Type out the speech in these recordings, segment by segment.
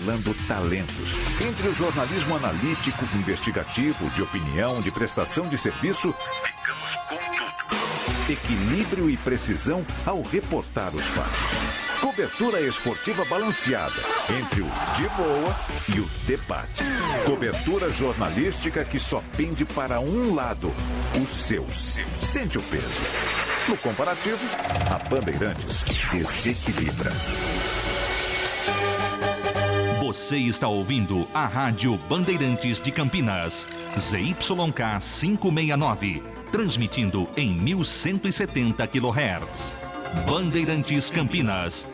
revelando talentos. Entre o jornalismo analítico, investigativo, de opinião, de prestação de serviço, ficamos com tudo. Equilíbrio e precisão ao reportar os fatos. Cobertura esportiva balanceada entre o de boa e o debate. Cobertura jornalística que só pende para um lado, o seu. Sente o peso. No comparativo, a Bandeirantes desequilibra. Você está ouvindo a Rádio Bandeirantes de Campinas, ZYK 569, transmitindo em 1170 kHz. Bandeirantes Campinas.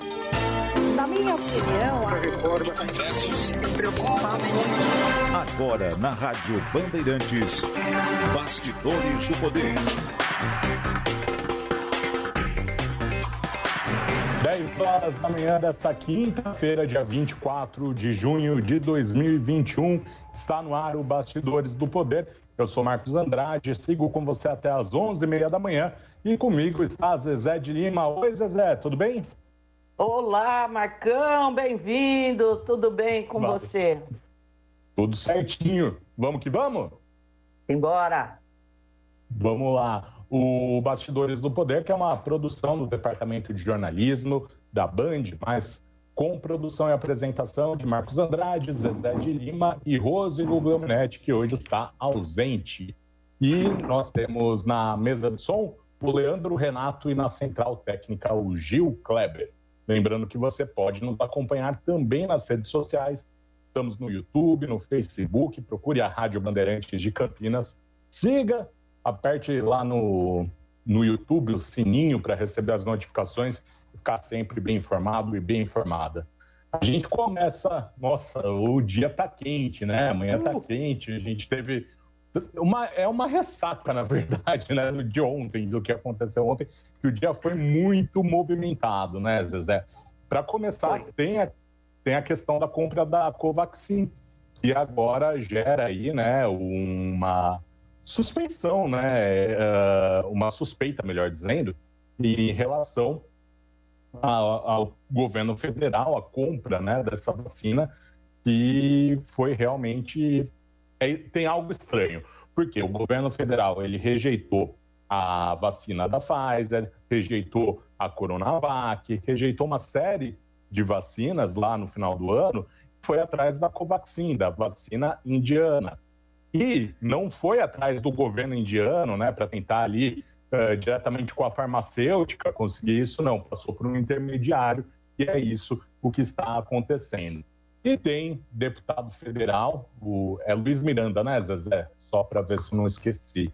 Na minha opinião, a reforma do Congresso se preocupa muito. Agora, na Rádio Bandeirantes, Bastidores do Poder. 10 horas da manhã desta quinta-feira, dia 24 de junho de 2021, está no ar o Bastidores do Poder. Eu sou Marcos Andrade, sigo com você até às 11h30 da manhã e comigo está Zezé de Lima. Oi, Zezé, tudo bem? Olá, Marcão, bem-vindo, tudo bem com você? Tudo certinho, vamos que vamos? Embora! Vamos lá. O Bastidores do Poder, que é uma produção do Departamento de Jornalismo da Band, mas com produção e apresentação de Marcos Andrade, Zezé de Lima e Rose Guglielminetti, que hoje está ausente. E nós temos na mesa de som o Leandro Renato e na central técnica o Gil Kleber. Lembrando que você pode nos acompanhar também nas redes sociais. Estamos no YouTube, no Facebook, procure a Rádio Bandeirantes de Campinas. Siga, aperte lá no YouTube o sininho para receber as notificações e ficar sempre bem informado e bem informada. A gente começa... Nossa, o dia tá quente, né? Amanhã tá quente. A gente teve... uma ressaca, na verdade, né? De ontem, do que aconteceu ontem, que o dia foi muito movimentado, né, Zezé? Para começar, tem a questão da compra da Covaxin, que agora gera aí, né, uma suspensão, né, uma suspeita, melhor dizendo, em relação ao governo federal, a compra, né, dessa vacina, que foi realmente... tem algo estranho, porque o governo federal ele rejeitou a vacina da Pfizer, rejeitou a Coronavac, rejeitou uma série de vacinas lá no final do ano, foi atrás da Covaxin, da vacina indiana. E não foi atrás do governo indiano, né, para tentar ali diretamente com a farmacêutica conseguir isso, não. Passou por um intermediário e é isso o que está acontecendo. E tem deputado federal, é Luiz Miranda, né, Zezé? Só para ver se não esqueci.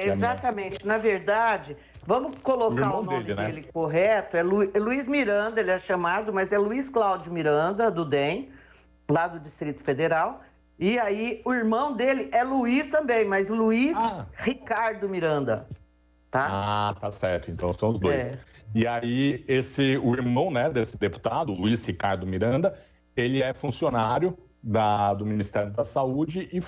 Exatamente. Na verdade, vamos colocar o nome dele correto. É Luiz Miranda, ele é chamado, mas é Luiz Cláudio Miranda, do DEM, lá do Distrito Federal. E aí, o irmão dele é Luiz também, mas Luiz Ricardo Miranda. Tá? Tá certo. Então são os dois. E aí, o irmão, né, desse deputado, Luiz Ricardo Miranda, ele é funcionário do Ministério da Saúde e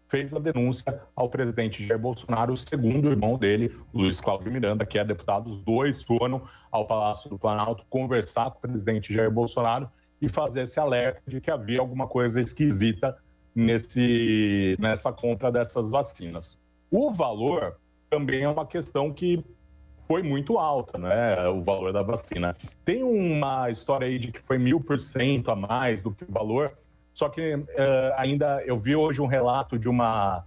fez a denúncia ao presidente Jair Bolsonaro. O segundo irmão dele, Luiz Cláudio Miranda, que é deputado, os dois foram ao Palácio do Planalto conversar com o presidente Jair Bolsonaro e fazer esse alerta de que havia alguma coisa esquisita nessa compra dessas vacinas. O valor também é uma questão que foi muito alta, né, o valor da vacina. Tem uma história aí de que foi 1000% a mais do que o valor, só que ainda eu vi hoje um relato de uma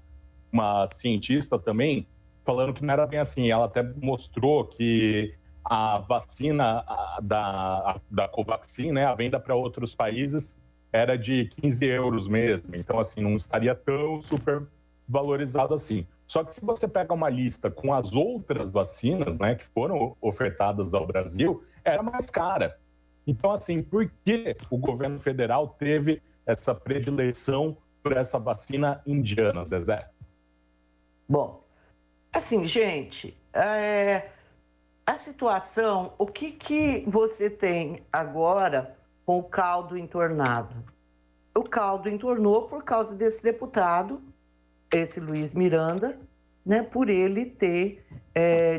cientista também, falando que não era bem assim. Ela até mostrou que a vacina da Covaxin, né, a venda para outros países, era de 15 euros mesmo. Então, assim, não estaria tão super valorizado assim. Só que se você pega uma lista com as outras vacinas, né, que foram ofertadas ao Brasil, era mais cara. Então, assim, por que o governo federal teve essa predileção por essa vacina indiana, Zezé? Bom, assim, gente, a situação, o que você tem agora com o caldo entornado? O caldo entornou por causa desse deputado, esse Luiz Miranda, né, por ele ter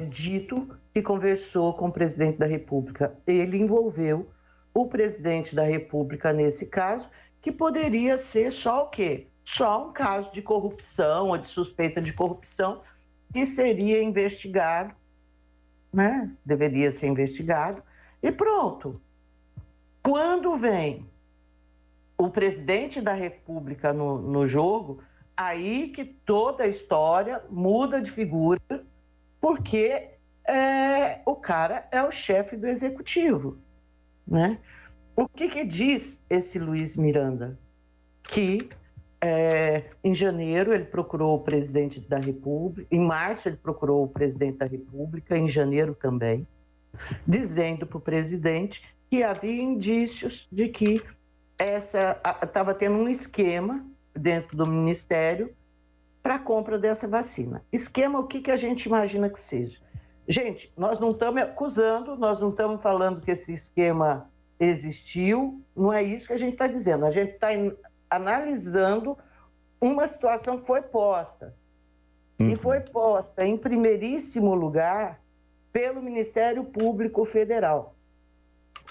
dito que conversou com o presidente da República. Ele envolveu o presidente da República nesse caso que poderia ser só o quê? Só um caso de corrupção ou de suspeita de corrupção que seria investigado, né? Deveria ser investigado, e pronto. Quando vem o presidente da República no jogo, aí que toda a história muda de figura, porque o cara é o chefe do executivo, né? O que diz esse Luiz Miranda? Que em janeiro ele procurou o presidente da República, em março ele procurou o presidente da República, em janeiro também, dizendo para o presidente que havia indícios de que estava tendo um esquema dentro do Ministério para a compra dessa vacina. Esquema, o que a gente imagina que seja? Gente, nós não estamos acusando, nós não estamos falando que esse esquema existiu, não é isso que a gente está dizendo. A gente está analisando uma situação que foi posta. E foi posta em primeiríssimo lugar pelo Ministério Público Federal,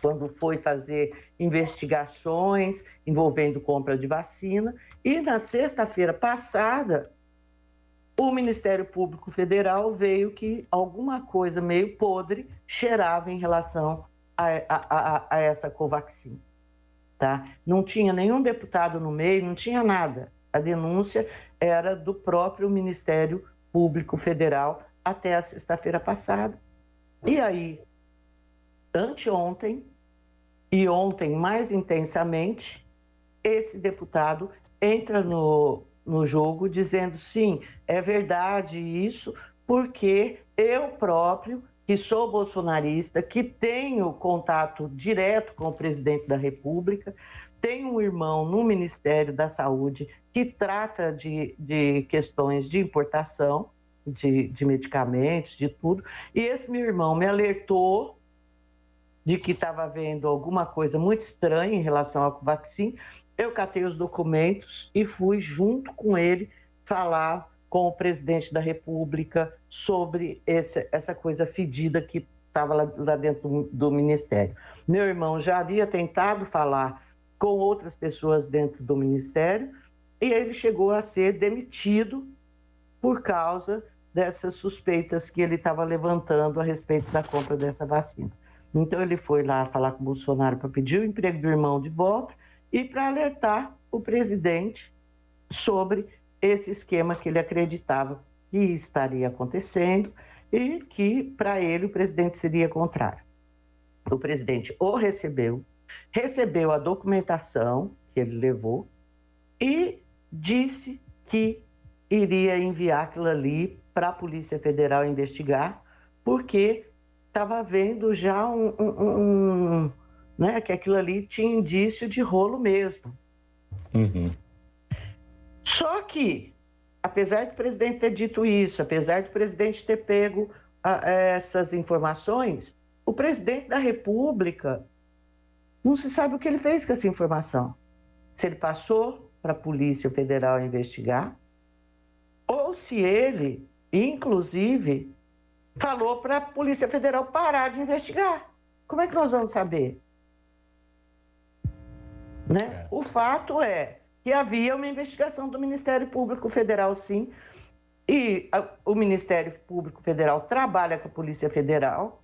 quando foi fazer investigações envolvendo compra de vacina. E na sexta-feira passada, o Ministério Público Federal veio que alguma coisa meio podre cheirava em relação a essa Covaxin. Tá? Não tinha nenhum deputado no meio, não tinha nada. A denúncia era do próprio Ministério Público Federal até a sexta-feira passada. E aí, anteontem e ontem mais intensamente, esse deputado entra no jogo dizendo: sim, é verdade isso, porque eu próprio, que sou bolsonarista, que tenho contato direto com o presidente da República, tenho um irmão no Ministério da Saúde que trata de questões de importação de medicamentos, de tudo, e esse meu irmão me alertou de que estava havendo alguma coisa muito estranha em relação ao Covaxin. Eu catei os documentos e fui junto com ele falar com o presidente da República sobre essa coisa fedida que estava lá dentro do Ministério. Meu irmão já havia tentado falar com outras pessoas dentro do Ministério e ele chegou a ser demitido por causa dessas suspeitas que ele estava levantando a respeito da compra dessa vacina. Então ele foi lá falar com o Bolsonaro para pedir o emprego do irmão de volta e para alertar o presidente sobre esse esquema que ele acreditava que estaria acontecendo e que, para ele, o presidente seria contrário. O presidente o recebeu a documentação que ele levou e disse que iria enviar aquilo ali para a Polícia Federal investigar, porque estava vendo já né, que aquilo ali tinha indício de rolo mesmo. Só que, apesar do presidente ter dito isso, apesar do presidente ter pego essas informações, o presidente da República não se sabe o que ele fez com essa informação. Se ele passou para a Polícia Federal investigar, ou se ele, inclusive, falou para a Polícia Federal parar de investigar. Como é que nós vamos saber? Né? O fato é que havia uma investigação do Ministério Público Federal, sim, e o Ministério Público Federal trabalha com a Polícia Federal,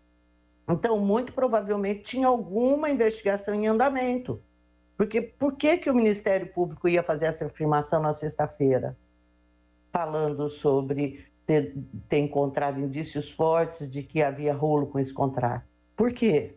então, muito provavelmente, tinha alguma investigação em andamento. Porque por que o Ministério Público ia fazer essa afirmação na sexta-feira? Falando sobre ter encontrado indícios fortes de que havia rolo com esse contrato. Por quê?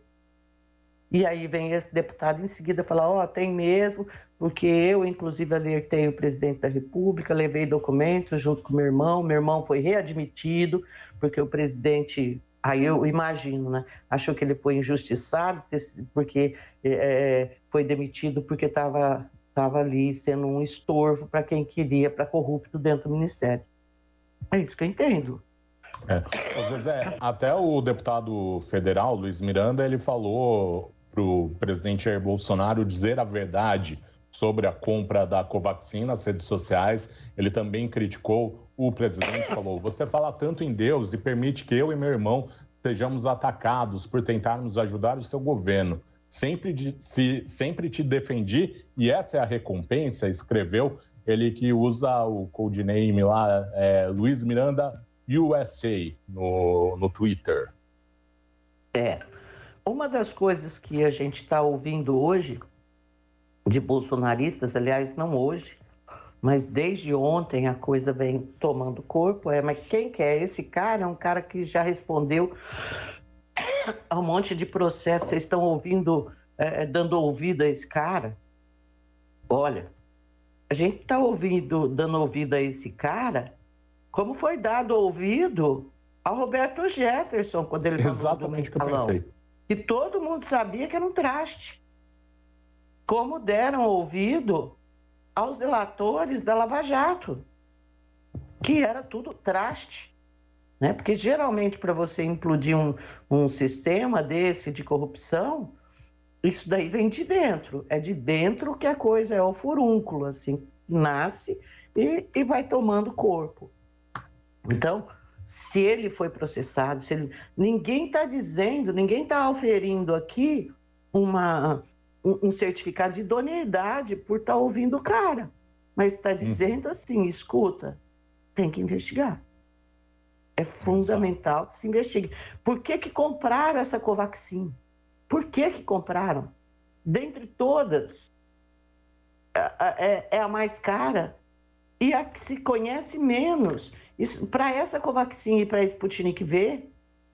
E aí vem esse deputado em seguida falar: tem mesmo, porque eu, inclusive, alertei o presidente da República, levei documentos junto com meu irmão foi readmitido, porque o presidente, aí eu imagino, né, achou que ele foi injustiçado, porque foi demitido porque estava ali sendo um estorvo para quem queria, para corrupto dentro do Ministério. É isso que eu entendo. Zezé, até o deputado federal, Luiz Miranda, ele falou para o presidente Jair Bolsonaro dizer a verdade sobre a compra da Covaxin nas redes sociais. Ele também criticou o presidente, falou: você fala tanto em Deus e permite que eu e meu irmão sejamos atacados por tentarmos ajudar o seu governo. sempre te defendi e essa é a recompensa, escreveu ele que usa o codename lá, Luiz Miranda USA, no Twitter. Uma das coisas que a gente está ouvindo hoje, de bolsonaristas, aliás, não hoje, mas desde ontem a coisa vem tomando corpo, mas quem que é esse cara? É um cara que já respondeu a um monte de processos. Vocês estão ouvindo, dando ouvido a esse cara? Olha, a gente está dando ouvido a esse cara, como foi dado ouvido ao Roberto Jefferson, quando ele falou do mensalão, que todo mundo sabia que era um traste. Como deram ouvido aos delatores da Lava Jato, que era tudo traste. Né? Porque geralmente para você implodir um sistema desse de corrupção, isso daí vem de dentro. É de dentro que a coisa é o furúnculo, assim, nasce e vai tomando corpo. Então, se ele foi processado, ninguém está dizendo, ninguém está auferindo aqui um certificado de idoneidade por estar ouvindo o cara, mas está dizendo assim, escuta, tem que investigar. É fundamental que se investigue. Por que compraram essa Covaxin? Por que compraram? Dentre todas, é a mais cara e a que se conhece menos. Para essa Covaxin e para a Sputnik V,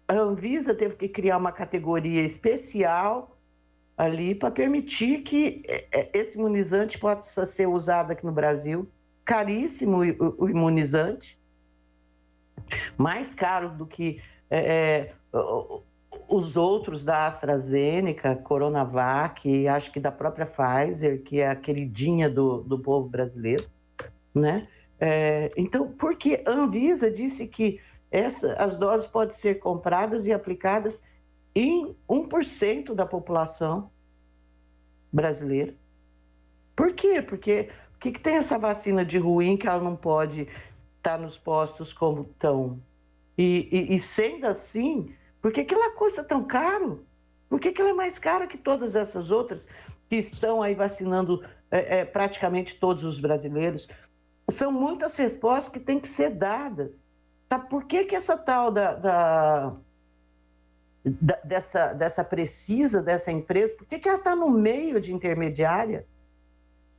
a Anvisa teve que criar uma categoria especial ali para permitir que esse imunizante possa ser usado aqui no Brasil. Caríssimo o imunizante, mais caro do que os outros da AstraZeneca, Coronavac, e acho que da própria Pfizer, que é a queridinha do povo brasileiro, né? Então, porque a Anvisa disse que as doses podem ser compradas e aplicadas em 1% da população brasileira. Por quê? Porque o que tem essa vacina de ruim que ela não pode estar nos postos como estão? E sendo assim, por que ela custa tão caro? Por que ela é mais cara que todas essas outras que estão aí vacinando praticamente todos os brasileiros? São muitas respostas que têm que ser dadas. Sabe por que essa tal dessa precisa, dessa empresa, por que ela está no meio de intermediária,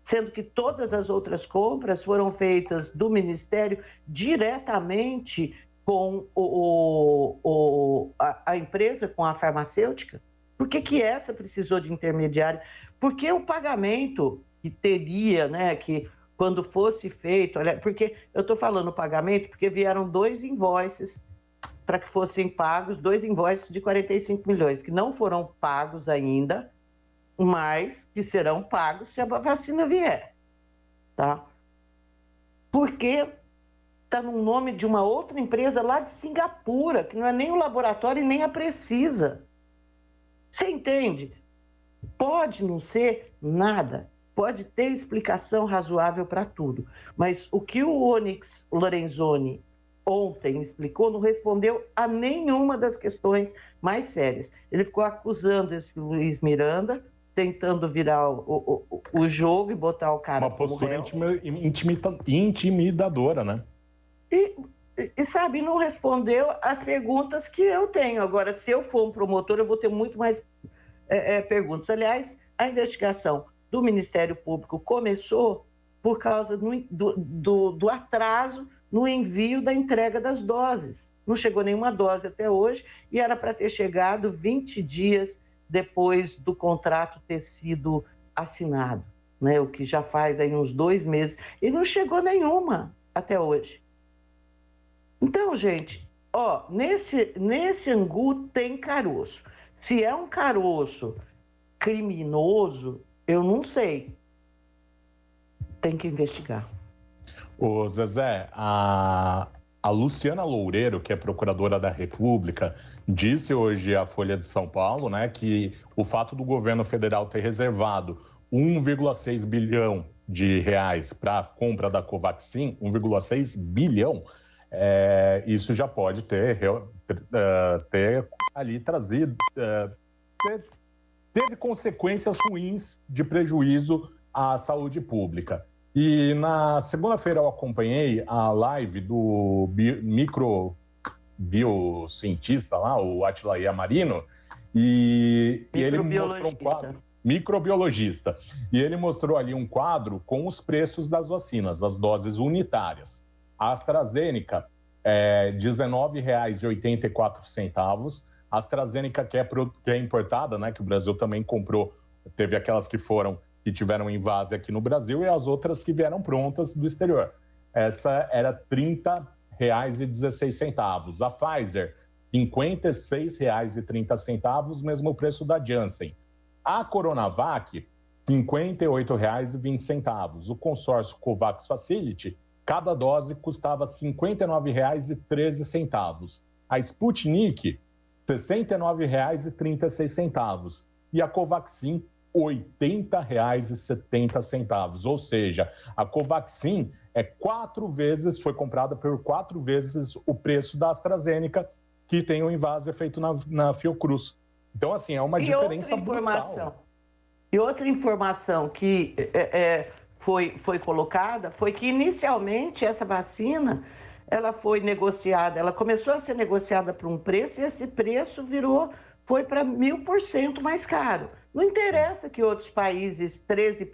sendo que todas as outras compras foram feitas do Ministério diretamente com a empresa, com a farmacêutica? Por que essa precisou de intermediário? Porque o pagamento que teria, né, que quando fosse feito, olha, porque eu estou falando pagamento porque vieram 2 invoices para que fossem pagos, 2 invoices de 45 milhões, que não foram pagos ainda, mas que serão pagos se a vacina vier, tá? Porque está no nome de uma outra empresa lá de Singapura, que não é nem o laboratório e nem a Precisa. Você entende? Pode não ser nada, pode ter explicação razoável para tudo, mas o que o Onyx Lorenzoni ontem explicou não respondeu a nenhuma das questões mais sérias. Ele ficou acusando esse Luiz Miranda, tentando virar o jogo e botar o cara uma postura intimidadora, né? E sabe, não respondeu as perguntas que eu tenho. Agora, se eu for um promotor, eu vou ter muito mais perguntas. Aliás, a investigação do Ministério Público começou por causa do atraso no envio da entrega das doses. Não chegou nenhuma dose até hoje e era para ter chegado 20 dias depois do contrato ter sido assinado, né? O que já faz aí uns 2 meses. E não chegou nenhuma até hoje. Então, gente, nesse angu tem caroço. Se é um caroço criminoso, eu não sei. Tem que investigar. Ô Zezé, a Luciana Loureiro, que é procuradora da República, disse hoje à Folha de São Paulo, né, que o fato do governo federal ter reservado 1,6 bilhão de reais para a compra da Covaxin, 1,6 bilhão, isso já pode ter ali trazido, teve consequências ruins de prejuízo à saúde pública. E na segunda-feira eu acompanhei a live do microbiocientista lá, o Átila Yamarino, e ele mostrou um quadro, microbiologista, e ele mostrou ali um quadro com os preços das vacinas, as doses unitárias. A AstraZeneca é R$ 19,84. A AstraZeneca que é importada, né, que o Brasil também comprou, teve aquelas que tiveram invase aqui no Brasil e as outras que vieram prontas do exterior. Essa era R$ 30,16. A Pfizer, R$ 56,30, mesmo preço da Janssen. A Coronavac, R$ 58,20. O consórcio COVAX Facility, cada dose custava R$ 59,13. A Sputnik, R$ 69,36. E a Covaxin, R$ 80,70. Ou seja, a Covaxin foi comprada por 4 vezes o preço da AstraZeneca, que tem o invase feito na Fiocruz. Então, assim, é uma diferença brutal. E outra informação que foi colocada foi que, inicialmente, essa vacina, ela foi negociada, ela começou a ser negociada por um preço e esse preço foi para 1000% mais caro. Não interessa que outros países, 13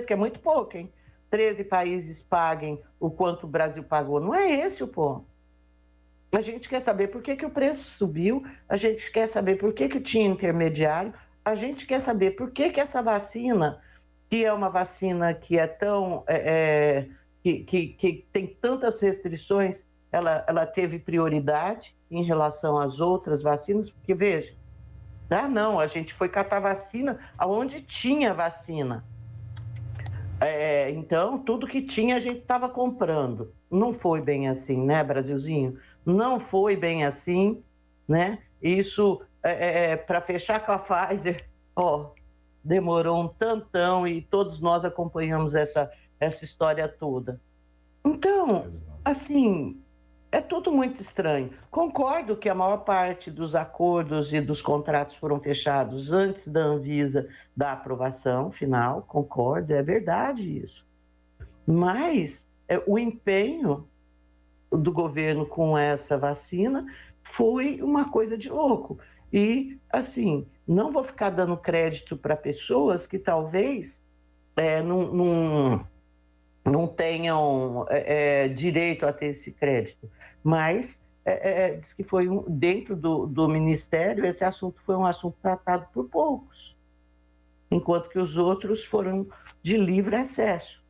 que é muito pouco, hein? 13 países paguem o quanto o Brasil pagou. Não é esse o ponto. A gente quer saber por que o preço subiu, a gente quer saber por que tinha intermediário, a gente quer saber por que essa vacina, que é uma vacina que é tão... que tem tantas restrições, ela teve prioridade em relação às outras vacinas, porque, veja, a gente foi catar vacina aonde tinha vacina. Então, tudo que tinha a gente estava comprando. Não foi bem assim, né, Brasilzinho? Não foi bem assim, né? Isso, para fechar com a Pfizer, demorou um tantão e todos nós acompanhamos essa história toda. Então, assim, é tudo muito estranho. Concordo que a maior parte dos acordos e dos contratos foram fechados antes da Anvisa dar a aprovação final, concordo, é verdade isso. Mas o empenho do governo com essa vacina foi uma coisa de louco. E, assim, não vou ficar dando crédito para pessoas que talvez não tenham direito a ter esse crédito. Mas diz que foi dentro do Ministério, esse assunto foi um assunto tratado por poucos, enquanto que os outros foram de livre acesso.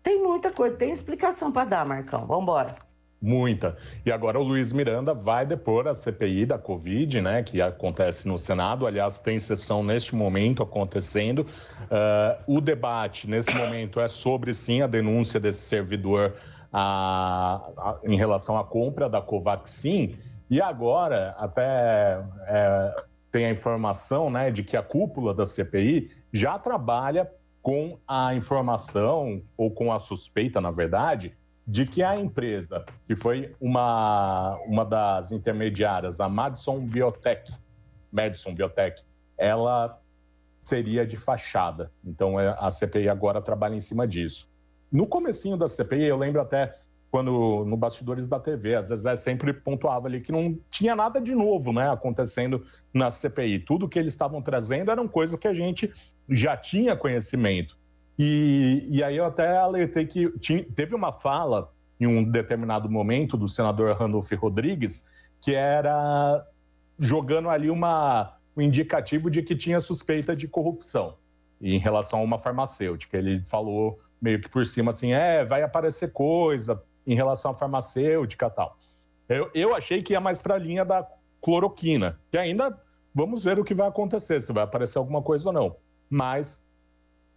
Tem muita coisa, tem explicação para dar, Marcão. Vamos embora. Muita. E agora o Luiz Miranda vai depor a CPI da Covid, né, que acontece no Senado. Aliás, tem sessão neste momento acontecendo. O debate, nesse momento, é sobre, sim, a denúncia desse servidor em relação à compra da Covaxin. E agora, até tem a informação, né, de que a cúpula da CPI já trabalha com a informação, ou com a suspeita, na verdade, de que a empresa, que foi uma das intermediárias, a Madison Biotech, ela seria de fachada. Então, a CPI agora trabalha em cima disso. No comecinho da CPI, eu lembro até quando, no Bastidores da TV, a Zezé sempre pontuava ali que não tinha nada de novo, né, acontecendo na CPI. Tudo que eles estavam trazendo eram coisas que a gente já tinha conhecimento. E aí eu até alertei que teve uma fala em um determinado momento do senador Randolph Rodrigues, que era jogando ali um indicativo de que tinha suspeita de corrupção em relação a uma farmacêutica. Ele falou meio que por cima assim, vai aparecer coisa em relação à farmacêutica e tal. Eu achei que ia mais para a linha da cloroquina, que ainda vamos ver o que vai acontecer, se vai aparecer alguma coisa ou não. Mas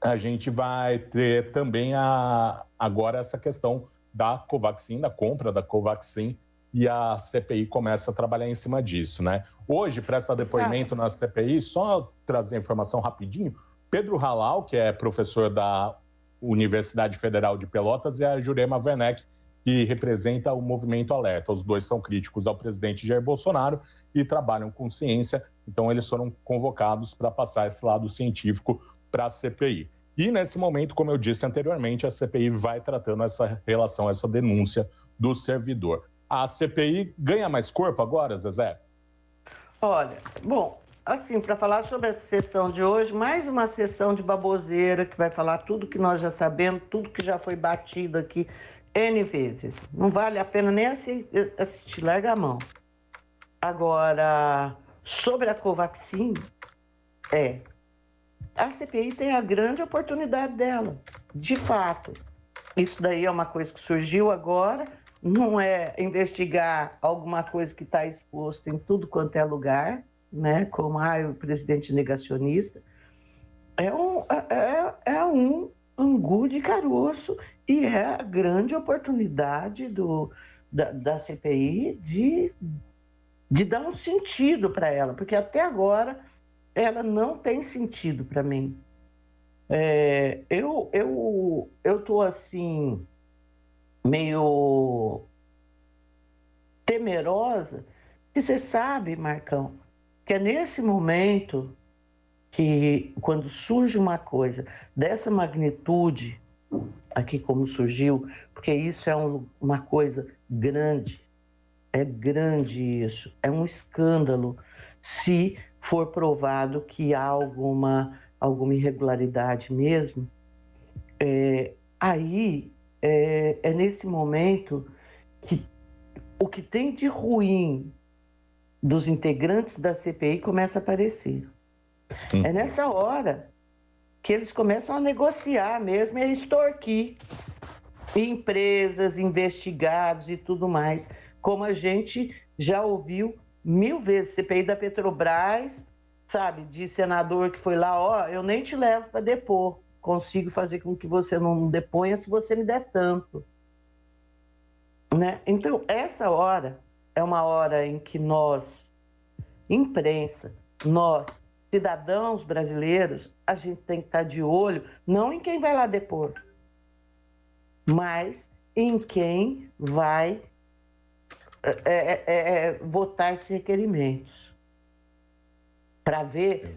a gente vai ter também agora essa questão da Covaxin, da compra da Covaxin, e a CPI começa a trabalhar em cima disso, né? Hoje, presta depoimento na CPI, só trazer a informação rapidinho, Pedro Halal, que é professor da Universidade Federal de Pelotas, e a Jurema Werneck, que representa o Movimento Alerta. Os dois são críticos ao presidente Jair Bolsonaro e trabalham com ciência, então eles foram convocados para passar esse lado científico para a CPI. E nesse momento, como eu disse anteriormente, a CPI vai tratando essa relação, essa denúncia do servidor. A CPI ganha mais corpo agora, Zezé? Olha, bom, assim, para falar sobre essa sessão de hoje, mais uma sessão de baboseira que vai falar tudo que nós já sabemos, tudo que já foi batido aqui N vezes. Não vale a pena nem assistir, larga a mão. Agora, sobre a Covaxin, a CPI tem a grande oportunidade dela, de fato. Isso daí é uma coisa que surgiu agora, não é investigar alguma coisa que está exposta em tudo quanto é lugar, né? Como o presidente negacionista. É um angu de caroço e é a grande oportunidade da CPI de dar um sentido para ela, porque até agora ela não tem sentido para mim. Eu tô assim meio temerosa, e você sabe, Marcão, que é nesse momento que, quando surge uma coisa dessa magnitude, aqui como surgiu, porque isso é uma coisa grande, é grande isso, é um escândalo se for provado que há alguma irregularidade mesmo, aí é nesse momento que o que tem de ruim dos integrantes da CPI começa a aparecer. É nessa hora que eles começam a negociar mesmo e a extorquir empresas, investigados e tudo mais, como a gente já ouviu 1000 vezes. CPI da Petrobras, sabe, de senador que foi lá, eu nem te levo para depor, consigo fazer com que você não deponha se você me der tanto. Né? Então, essa hora é uma hora em que nós, imprensa, nós, cidadãos brasileiros, a gente tem que estar de olho, não em quem vai lá depor, mas em quem vai votar esses requerimentos, para ver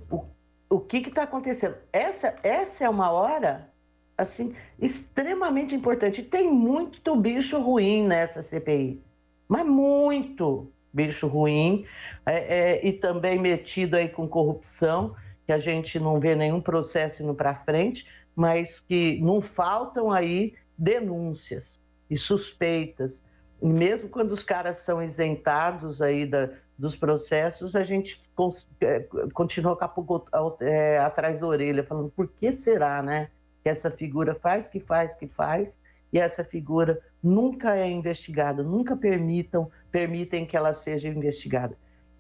o que está acontecendo. Essa é uma hora assim, extremamente importante. E tem muito bicho ruim nessa CPI, mas muito bicho ruim, e também metido aí com corrupção, que a gente não vê nenhum processo indo para frente, mas que não faltam aí denúncias e suspeitas. E mesmo quando os caras são isentados aí dos processos, a gente continua atrás da orelha, falando por que será, né? Que essa figura faz, e essa figura nunca é investigada, nunca permitem que ela seja investigada.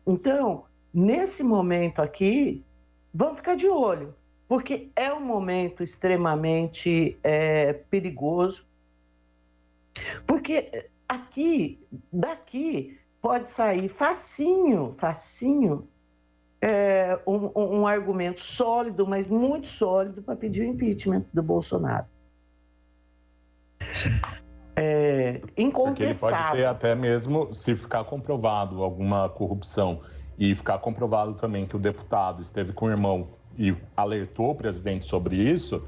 Então, nesse momento aqui, vamos ficar de olho, porque é um momento extremamente perigoso, porque daqui pode sair facinho, um argumento sólido, mas muito sólido, para pedir o impeachment do Bolsonaro. Incontestável. Porque ele pode ter até mesmo, se ficar comprovado alguma corrupção e ficar comprovado também que o deputado esteve com o irmão e alertou o presidente sobre isso,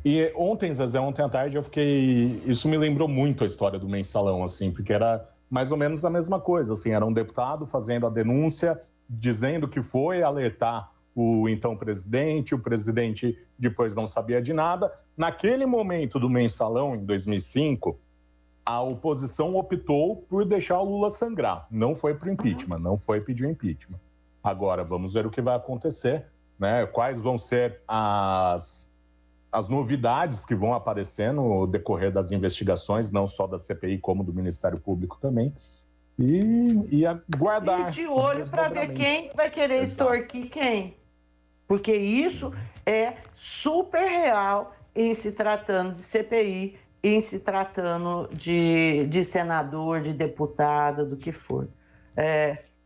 E ontem, Zezé, ontem à tarde eu fiquei... Isso me lembrou muito a história do Mensalão, assim, porque era mais ou menos a mesma coisa, assim, era um deputado fazendo a denúncia, dizendo que foi alertar o então presidente, o presidente depois não sabia de nada. Naquele momento do Mensalão, em 2005, a oposição optou por deixar o Lula sangrar, não foi para o impeachment, não foi pedir o impeachment. Agora, vamos ver o que vai acontecer, né? Quais vão ser as novidades que vão aparecer no decorrer das investigações, não só da CPI, como do Ministério Público também, e aguardar. E de olho para ver quem vai querer extorquir quem. Porque isso é super real em se tratando de CPI, em se tratando de senador, de deputado, do que for.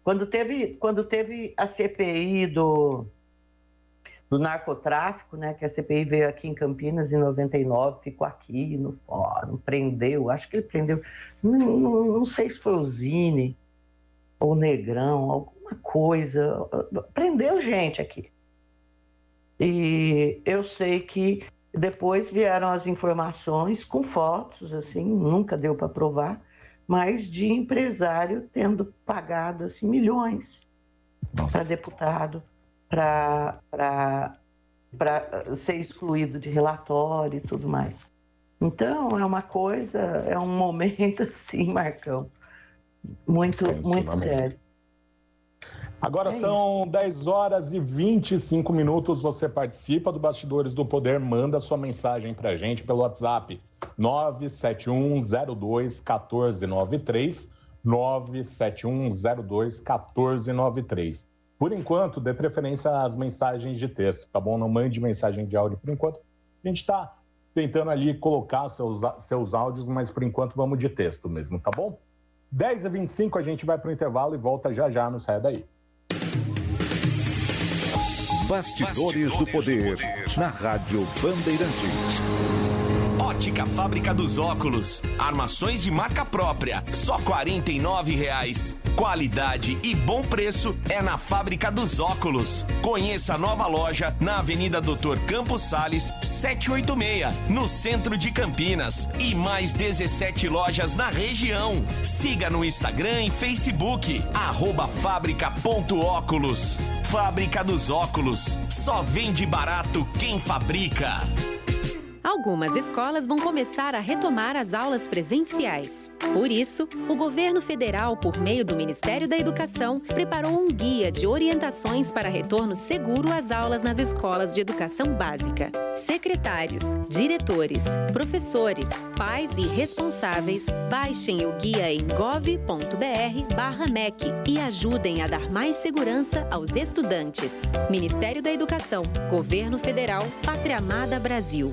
Quando teve a CPI do narcotráfico, né? Que a CPI veio aqui em Campinas em 99, ficou aqui no fórum, prendeu, acho que ele prendeu, não sei se foi o Zine ou o Negrão, alguma coisa, prendeu gente aqui. E eu sei que depois vieram as informações com fotos, assim, nunca deu para provar, mas de empresário tendo pagado assim, milhões para deputado, para ser excluído de relatório e tudo mais. Então, é uma coisa, é um momento assim, Marcão, muito sério. Agora são 10 horas e 25 minutos. Você participa do Bastidores do Poder, manda sua mensagem para a gente pelo WhatsApp 971021493, 971021493. Por enquanto, dê preferência às mensagens de texto, tá bom? Não mande mensagem de áudio por enquanto. A gente está tentando ali colocar seus áudios, mas por enquanto vamos de texto mesmo, tá bom? 10h25 a gente vai para o intervalo e volta já, não saia daí. Bastidores do Poder, na Rádio Bandeirantes. Ótica Fábrica dos Óculos. Armações de marca própria, só R$ 49,00. Qualidade e bom preço é na Fábrica dos Óculos. Conheça a nova loja na Avenida Doutor Campos Sales, 786, no centro de Campinas. E mais 17 lojas na região. Siga no Instagram e Facebook, @fabrica.óculos. Fábrica dos Óculos. Só vende barato quem fabrica. Algumas escolas vão começar a retomar as aulas presenciais. Por isso, o governo federal, por meio do Ministério da Educação, preparou um guia de orientações para retorno seguro às aulas nas escolas de educação básica. Secretários, diretores, professores, pais e responsáveis, baixem o guia em gov.br/MEC e ajudem a dar mais segurança aos estudantes. Ministério da Educação, Governo Federal, Pátria Amada Brasil.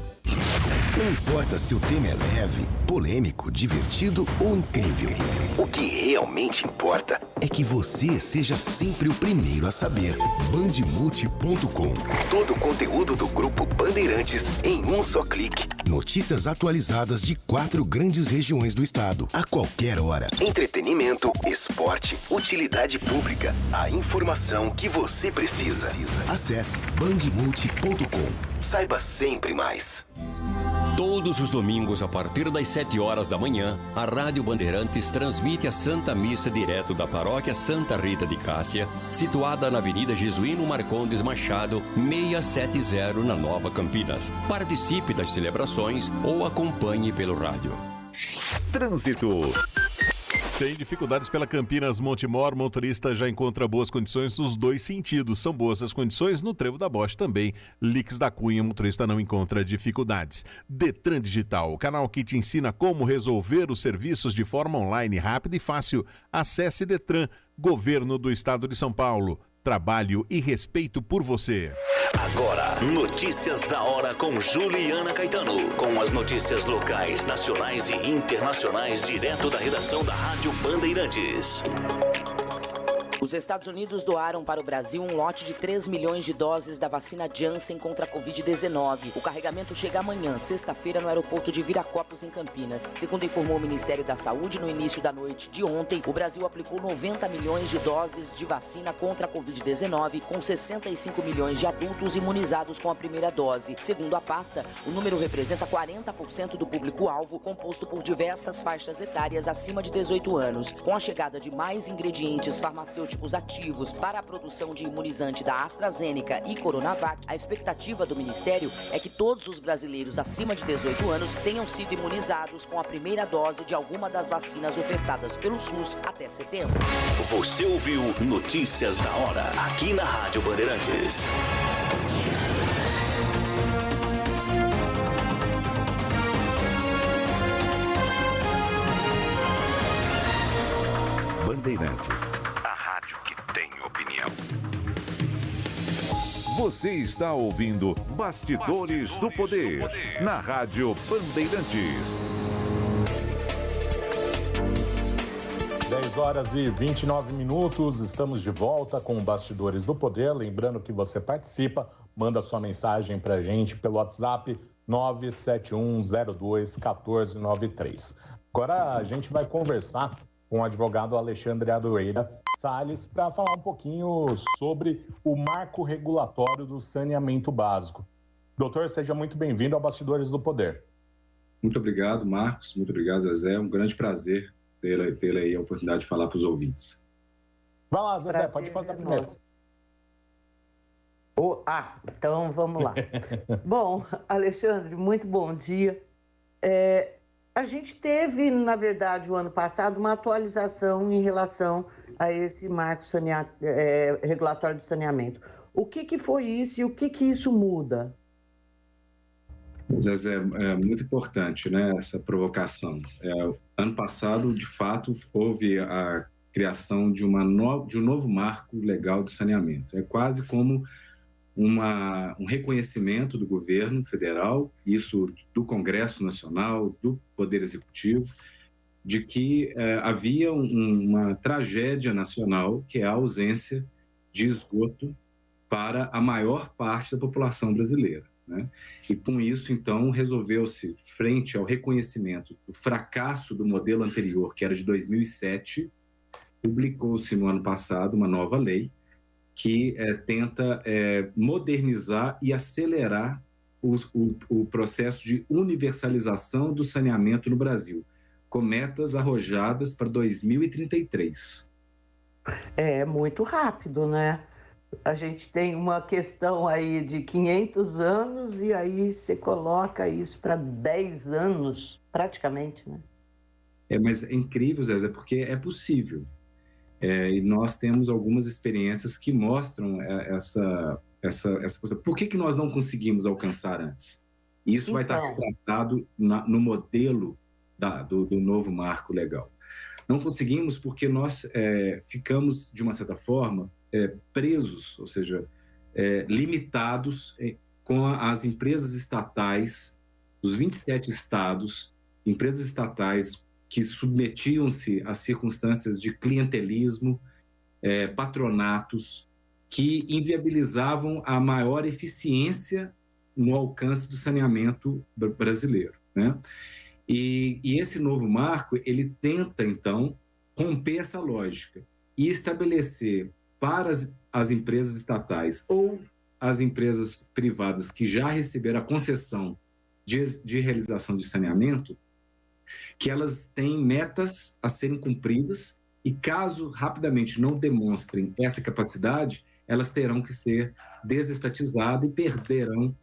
Não importa se o tema é leve, polêmico, divertido ou incrível. O que realmente importa é que você seja sempre o primeiro a saber. Bandmulti.com. Todo o conteúdo do Grupo Bandeirantes em um só clique. Notícias atualizadas de 4 grandes regiões do estado, a qualquer hora. Entretenimento, esporte, utilidade pública. A informação que você precisa. Acesse bandmulti.com. Saiba sempre mais. Todos os domingos, a partir das 7 horas da manhã, a Rádio Bandeirantes transmite a Santa Missa direto da Paróquia Santa Rita de Cássia, situada na Avenida Jesuíno Marcondes Machado, 670, na Nova Campinas. Participe das celebrações ou acompanhe pelo rádio. Trânsito. Sem dificuldades pela Campinas Montemor, motorista já encontra boas condições nos dois sentidos. São boas as condições no Trevo da Bosch também. Lix da Cunha, motorista não encontra dificuldades. Detran Digital, o canal que te ensina como resolver os serviços de forma online, rápida e fácil. Acesse Detran, Governo do Estado de São Paulo. Trabalho e respeito por você. Agora, notícias da hora com Juliana Caetano. Com as notícias locais, nacionais e internacionais, direto da redação da Rádio Bandeirantes. Os Estados Unidos doaram para o Brasil um lote de 3 milhões de doses da vacina Janssen contra a Covid-19. O carregamento chega amanhã, sexta-feira, no aeroporto de Viracopos, em Campinas. Segundo informou o Ministério da Saúde, no início da noite de ontem, o Brasil aplicou 90 milhões de doses de vacina contra a Covid-19, com 65 milhões de adultos imunizados com a primeira dose. Segundo a pasta, o número representa 40% do público-alvo, composto por diversas faixas etárias acima de 18 anos. Com a chegada de mais ingredientes farmacêuticos ativos para a produção de imunizante da AstraZeneca e Coronavac, a expectativa do Ministério é que todos os brasileiros acima de 18 anos tenham sido imunizados com a primeira dose de alguma das vacinas ofertadas pelo SUS até setembro. Você ouviu Notícias da Hora, aqui na Rádio Bandeirantes. Bandeirantes. Você está ouvindo Bastidores do Poder, na Rádio Bandeirantes. 10 horas e 29 minutos, estamos de volta com o Bastidores do Poder. Lembrando que você participa manda sua mensagem para a gente pelo WhatsApp 971021493. Agora a gente vai conversar com o advogado Alexandre Aroeira Salles para falar um pouquinho sobre o marco regulatório do saneamento básico. Doutor, seja muito bem-vindo ao Bastidores do Poder. Muito obrigado, Marcos. Muito obrigado, Zezé. É um grande prazer ter aí a oportunidade de falar para os ouvintes. Vai lá, Zezé, pode fazer primeiro. Então vamos lá. Bom, Alexandre, muito bom dia. A gente teve, na verdade, o ano passado, uma atualização em relação a esse marco regulatório de saneamento. O que foi isso e o que isso muda? Zezé, é muito importante, né, essa provocação. Ano passado, de fato, houve a criação de um novo marco legal de saneamento. É quase como um reconhecimento do governo federal, isso do Congresso Nacional, do Poder Executivo, de que havia uma tragédia nacional, que é a ausência de esgoto para a maior parte da população brasileira, né? E com isso, então, resolveu-se, frente ao reconhecimento do fracasso do modelo anterior, que era de 2007, publicou-se no ano passado uma nova lei que tenta modernizar e acelerar o processo de universalização do saneamento no Brasil, com metas arrojadas para 2033. É muito rápido, né? A gente tem uma questão aí de 500 anos e aí você coloca isso para 10 anos, praticamente, né? Mas é incrível, Zé, porque é possível. E nós temos algumas experiências que mostram essa coisa. Por que nós não conseguimos alcançar antes? Isso vai estar retratado no modelo do novo marco legal. Não conseguimos porque nós ficamos, de uma certa forma, presos, ou seja, limitados com as empresas estatais, os 27 estados, empresas estatais que submetiam-se a circunstâncias de clientelismo, patronatos, que inviabilizavam a maior eficiência no alcance do saneamento brasileiro, né? E esse novo marco, ele tenta, então, romper essa lógica e estabelecer para as empresas estatais ou as empresas privadas que já receberam a concessão de realização de saneamento, que elas têm metas a serem cumpridas e, caso rapidamente não demonstrem essa capacidade, elas terão que ser desestatizadas e perderão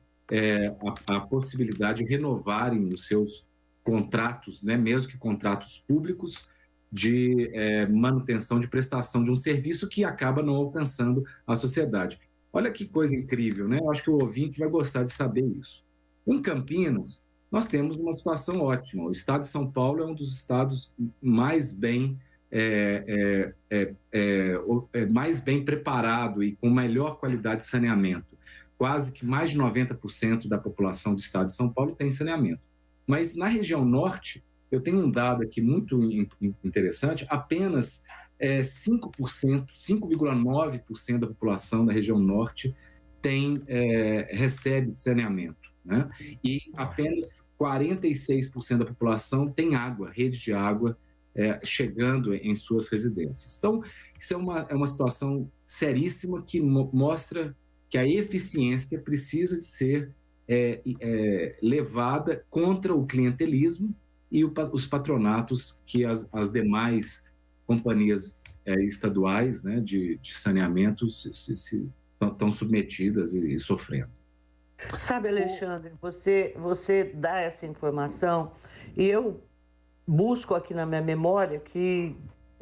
a possibilidade de renovarem os seus contratos, né, mesmo que contratos públicos, de manutenção de prestação de um serviço que acaba não alcançando a sociedade. Olha que coisa incrível, né? Eu acho que o ouvinte vai gostar de saber isso. Em Campinas, nós temos uma situação ótima. O estado de São Paulo é um dos estados mais bem preparado e com melhor qualidade de saneamento. Quase que mais de 90% da população do estado de São Paulo tem saneamento. Mas na região norte, eu tenho um dado aqui muito interessante, apenas 5,9% da população da região norte recebe saneamento, né? E apenas 46% da população tem água, rede de água, chegando em suas residências. Então, isso é uma situação seríssima que mostra que a eficiência precisa de ser levada contra o clientelismo e os patronatos que as demais companhias estaduais, né, de saneamento estão submetidas e sofrendo. Sabe, Alexandre, você dá essa informação e eu busco aqui na minha memória que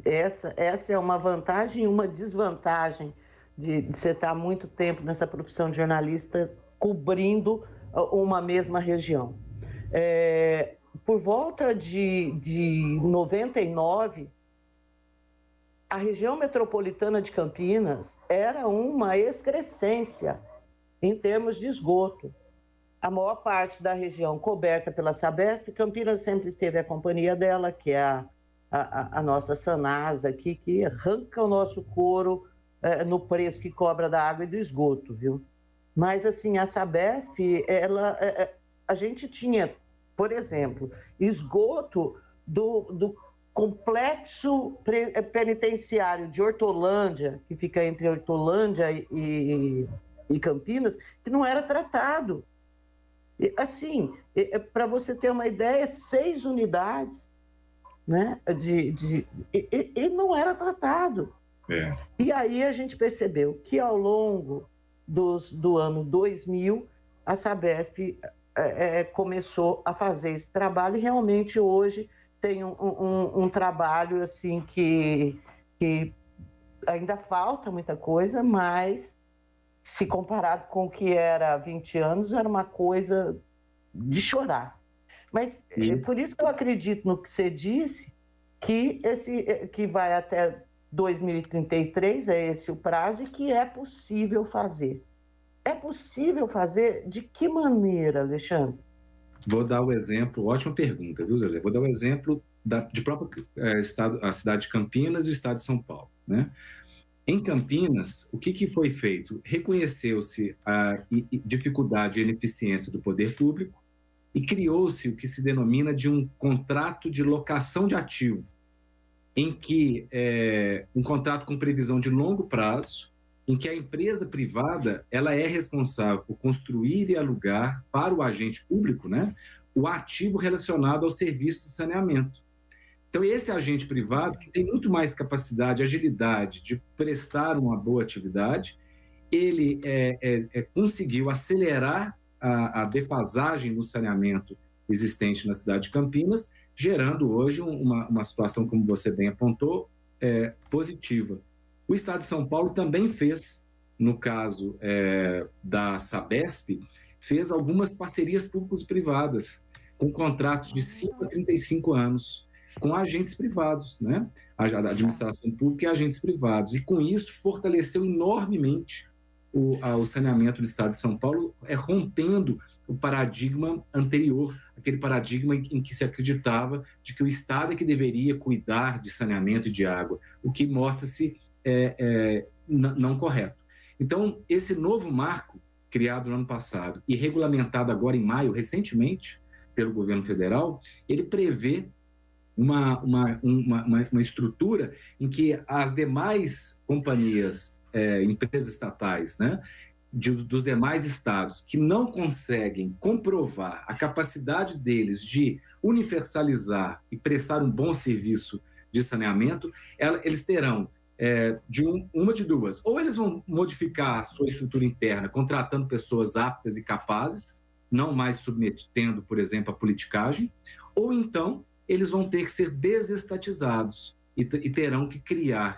essa é uma vantagem e uma desvantagem de você estar muito tempo nessa profissão de jornalista cobrindo uma mesma região. Por volta de 99, a região metropolitana de Campinas era uma excrescência em termos de esgoto. A maior parte da região coberta pela Sabesp, Campinas sempre teve a companhia dela, que é a nossa Sanasa aqui, que arranca o nosso couro no preço que cobra da água e do esgoto, viu? Mas, assim, a Sabesp, a gente tinha, por exemplo, esgoto do complexo penitenciário de Hortolândia, que fica entre Hortolândia e Campinas, que não era tratado. Assim, para você ter uma ideia, 6 unidades, né, e não era tratado. E aí a gente percebeu que ao longo do ano 2000, a Sabesp começou a fazer esse trabalho e realmente hoje tem um trabalho assim que ainda falta muita coisa, mas se comparado com o que era há 20 anos, era uma coisa de chorar. Mas por isso que eu acredito no que você disse, que vai até 2033, é esse o prazo, e que é possível fazer. É possível fazer de que maneira, Alexandre? Vou dar o exemplo, ótima pergunta, viu, Zezé? Vou dar o exemplo de próprio a cidade de Campinas e o estado de São Paulo, né? Em Campinas, o que foi feito? Reconheceu-se a dificuldade e ineficiência do poder público e criou-se o que se denomina de um contrato de locação de ativo, em que um contrato com previsão de longo prazo, em que a empresa privada ela é responsável por construir e alugar para o agente público, né, o ativo relacionado ao serviço de saneamento. Então, esse agente privado, que tem muito mais capacidade, agilidade de prestar uma boa atividade, ele conseguiu acelerar a defasagem no saneamento existente na cidade de Campinas, gerando hoje uma situação, como você bem apontou, positiva. O Estado de São Paulo também fez, no caso da Sabesp, fez algumas parcerias públicos-privadas, com contratos de 5 a 35 anos, com agentes privados, né? A administração pública e agentes privados. E, com isso, fortaleceu enormemente o saneamento do Estado de São Paulo, rompendo o paradigma anterior, aquele paradigma em que se acreditava de que o Estado é que deveria cuidar de saneamento e de água, o que mostra-se não correto. Então, esse novo marco, criado no ano passado e regulamentado agora em maio, recentemente, pelo governo federal, ele prevê uma estrutura em que as demais companhias, empresas estatais, né, dos demais estados que não conseguem comprovar a capacidade deles de universalizar e prestar um bom serviço de saneamento, eles terão uma de duas. Ou eles vão modificar a sua estrutura interna, contratando pessoas aptas e capazes, não mais submetendo, por exemplo, a politicagem, ou então eles vão ter que ser desestatizados e terão que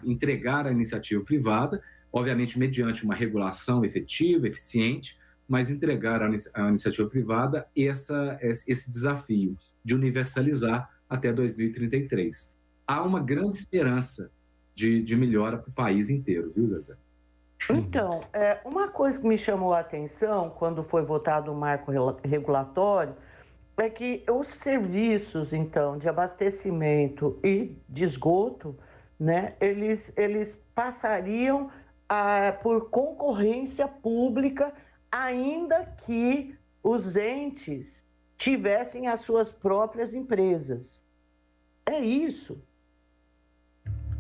entregar à iniciativa privada, obviamente mediante uma regulação efetiva, eficiente, mas entregar à iniciativa privada esse desafio de universalizar até 2033. Há uma grande esperança de melhora para o país inteiro, viu, Zezé? Então, uma coisa que me chamou a atenção quando foi votado o marco regulatório é que os serviços, então, de abastecimento e de esgoto, né, eles passariam por concorrência pública, ainda que os entes tivessem as suas próprias empresas. É isso.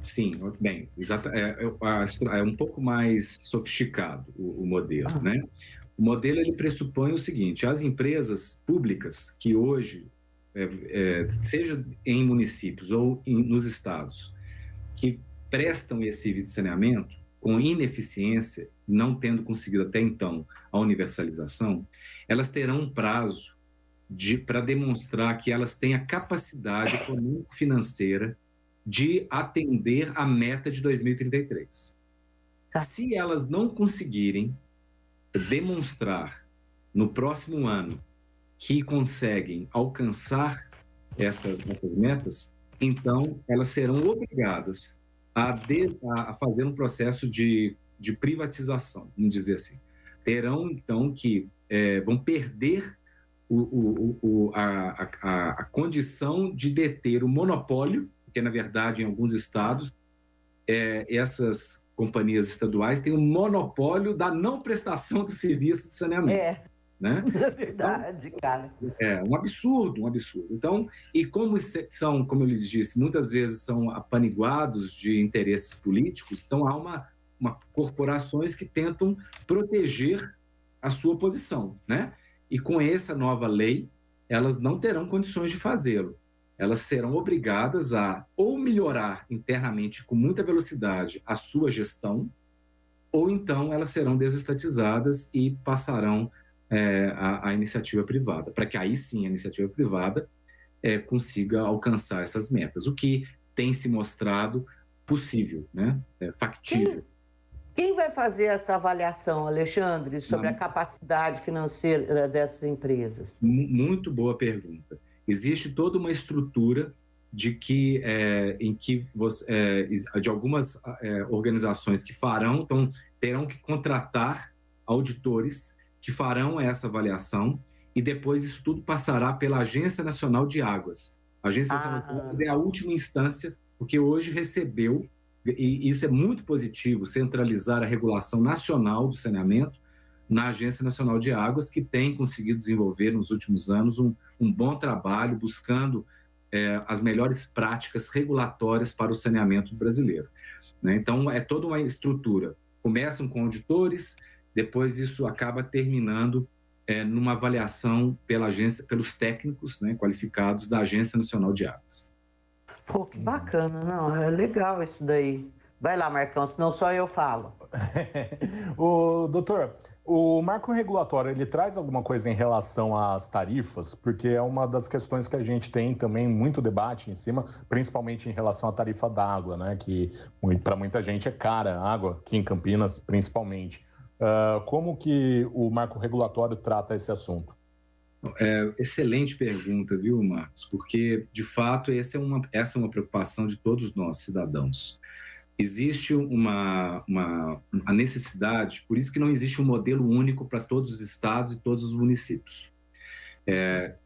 Sim, bem, é um pouco mais sofisticado o modelo, né? O modelo ele pressupõe o seguinte: as empresas públicas que hoje, seja em municípios ou nos estados, que prestam esse serviço de saneamento com ineficiência, não tendo conseguido até então a universalização, elas terão um prazo para demonstrar que elas têm a capacidade econômico-financeira de atender a meta de 2033. Se elas não conseguirem demonstrar no próximo ano que conseguem alcançar essas metas, então elas serão obrigadas a fazer um processo de privatização, vamos dizer assim. Terão, então, que vão perder a condição de deter o monopólio, porque, na verdade, em alguns estados, essas companhias estaduais têm um monopólio da não prestação de serviço de saneamento. Né? É verdade, então, cara. É um absurdo. Então, e como são, como eu lhes disse, muitas vezes são apaniguados de interesses políticos, então há uma corporações que tentam proteger a sua posição, né? E com essa nova lei, elas não terão condições de fazê-lo. Elas serão obrigadas a ou melhorar internamente com muita velocidade a sua gestão, ou então elas serão desestatizadas e passarão a iniciativa privada, para que aí sim a iniciativa privada consiga alcançar essas metas, o que tem se mostrado possível, né? Factível. Quem vai fazer essa avaliação, Alexandre, sobre a capacidade financeira dessas empresas? Muito boa pergunta. Existe toda uma estrutura de que, de algumas organizações que farão, então terão que contratar auditores que farão essa avaliação e depois isso tudo passará pela Agência Nacional de Águas. A Agência Nacional de Águas é a última instância, porque hoje recebeu, e isso é muito positivo, centralizar a regulação nacional do saneamento na Agência Nacional de Águas, que tem conseguido desenvolver nos últimos anos um bom trabalho buscando as melhores práticas regulatórias para o saneamento brasileiro, né? Então, é toda uma estrutura. Começam com auditores, depois isso acaba terminando numa avaliação pela agência, pelos técnicos, né, qualificados da Agência Nacional de Águas. Pô, que bacana, não, é legal isso daí. Vai lá, Marcão, senão só eu falo. Doutor, o marco regulatório, ele traz alguma coisa em relação às tarifas? Porque é uma das questões que a gente tem também muito debate em cima, principalmente em relação à tarifa da água, né, que para muita gente é cara a água, aqui em Campinas principalmente. Como que o marco regulatório trata esse assunto? Excelente pergunta, viu, Marcos? Porque, de fato, essa é uma preocupação de todos nós, cidadãos. Existe a necessidade, por isso que não existe um modelo único para todos os estados e todos os municípios.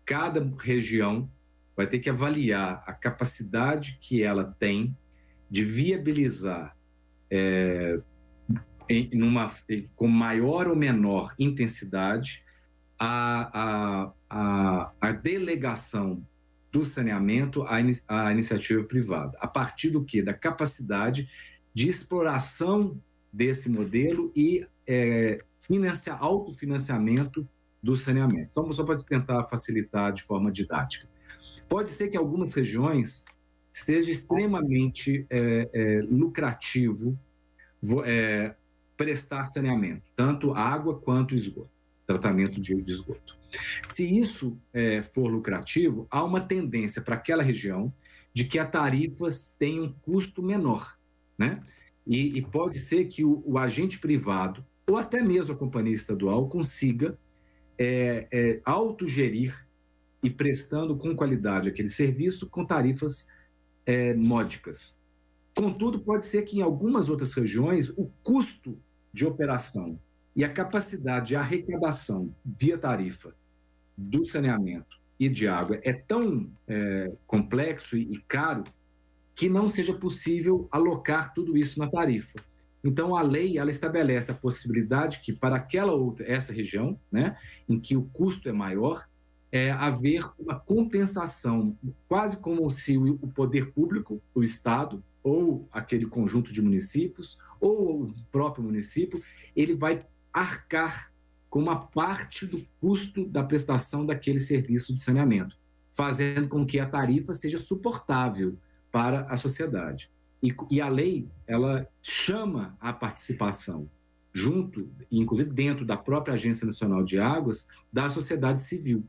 Cada região vai ter que avaliar a capacidade que ela tem de viabilizar com maior ou menor intensidade a delegação do saneamento à iniciativa privada, a partir do quê? Da capacidade de exploração desse modelo e autofinanciamento do saneamento. Então, só para tentar facilitar de forma didática. Pode ser que algumas regiões seja extremamente lucrativo prestar saneamento, tanto água quanto esgoto, tratamento de esgoto. Se isso for lucrativo, há uma tendência para aquela região de que as tarifas tenham um custo menor, né? E pode ser que o agente privado, ou até mesmo a companhia estadual, consiga autogerir e prestando com qualidade aquele serviço com tarifas módicas. Contudo, pode ser que em algumas outras regiões o custo de operação e a capacidade de arrecadação via tarifa do saneamento e de água é tão complexo e caro que não seja possível alocar tudo isso na tarifa. Então, a lei ela estabelece a possibilidade que para essa região, né, em que o custo é maior, haver uma compensação, quase como se o poder público, o Estado, ou aquele conjunto de municípios, ou o próprio município, ele vai arcar com uma parte do custo da prestação daquele serviço de saneamento, fazendo com que a tarifa seja suportável para a sociedade. E a lei, ela chama a participação, junto, inclusive dentro da própria Agência Nacional de Águas, da sociedade civil.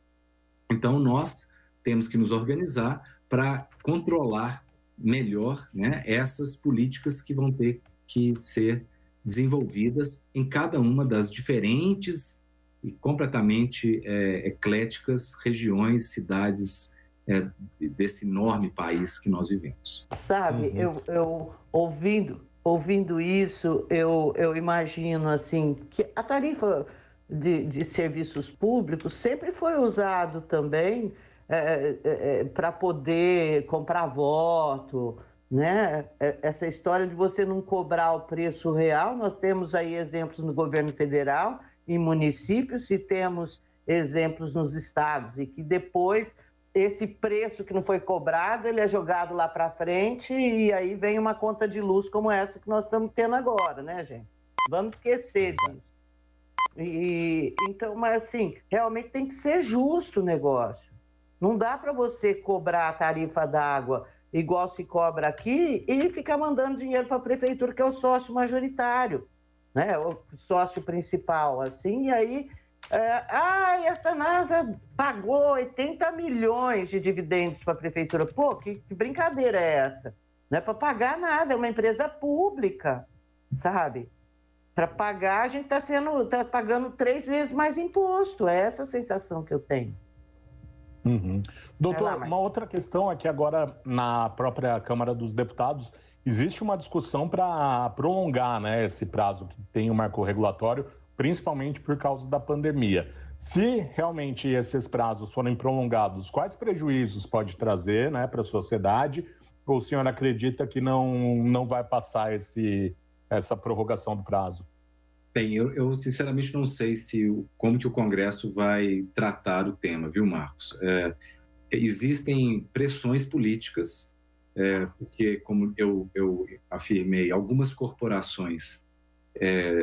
Então, nós temos que nos organizar para controlar melhor, né, essas políticas que vão ter que ser desenvolvidas em cada uma das diferentes e completamente ecléticas regiões, cidades desse enorme país que nós vivemos. Sabe, eu ouvindo isso, eu imagino assim que a tarifa de serviços públicos sempre foi usado também para poder comprar voto, né? Essa história de você não cobrar o preço real, nós temos aí exemplos no governo federal, em municípios, e temos exemplos nos estados, e que depois esse preço que não foi cobrado, ele é jogado lá para frente, e aí vem uma conta de luz como essa que nós estamos tendo agora, né, gente? Vamos esquecer disso. Então, mas assim, realmente tem que ser justo o negócio. Não dá para você cobrar a tarifa d'água igual se cobra aqui e ficar mandando dinheiro para a prefeitura, que é o sócio majoritário, né? O sócio principal, assim, e aí... essa NASA pagou 80 milhões de dividendos para a prefeitura. Pô, que brincadeira é essa? Não é para pagar nada, é uma empresa pública, sabe? Para pagar, a gente está pagando 3 vezes mais imposto. É essa a sensação que eu tenho. Uhum. Doutor, uma outra questão é que agora na própria Câmara dos Deputados existe uma discussão para prolongar, né, esse prazo que tem o marco regulatório, principalmente por causa da pandemia. Se realmente esses prazos forem prolongados, quais prejuízos pode trazer, né, para a sociedade? Ou o senhor acredita que não vai passar essa prorrogação do prazo? Bem, eu sinceramente não sei como que o Congresso vai tratar o tema, viu, Marcos? Existem pressões políticas, porque, como eu afirmei, algumas corporações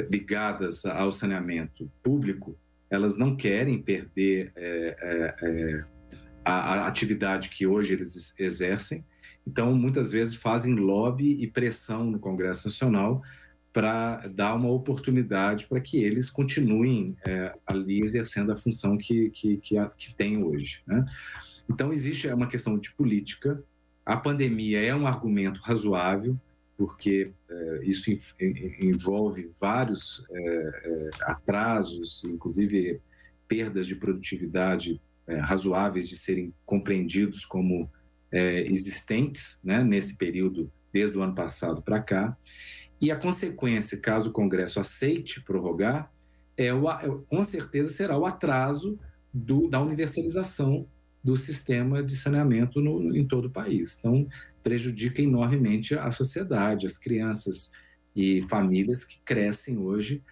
ligadas ao saneamento público, elas não querem perder a atividade que hoje eles exercem, então muitas vezes fazem lobby e pressão no Congresso Nacional para dar uma oportunidade para que eles continuem ali exercendo a função que tem hoje, né? Então existe uma questão de política, a pandemia é um argumento razoável, porque isso envolve vários atrasos, inclusive perdas de produtividade razoáveis de serem compreendidos como existentes, né, nesse período, desde o ano passado para cá. E a consequência, caso o Congresso aceite prorrogar, com certeza será o atraso da universalização do sistema de saneamento em todo o país. Então, prejudica enormemente a sociedade, as crianças e famílias que crescem hoje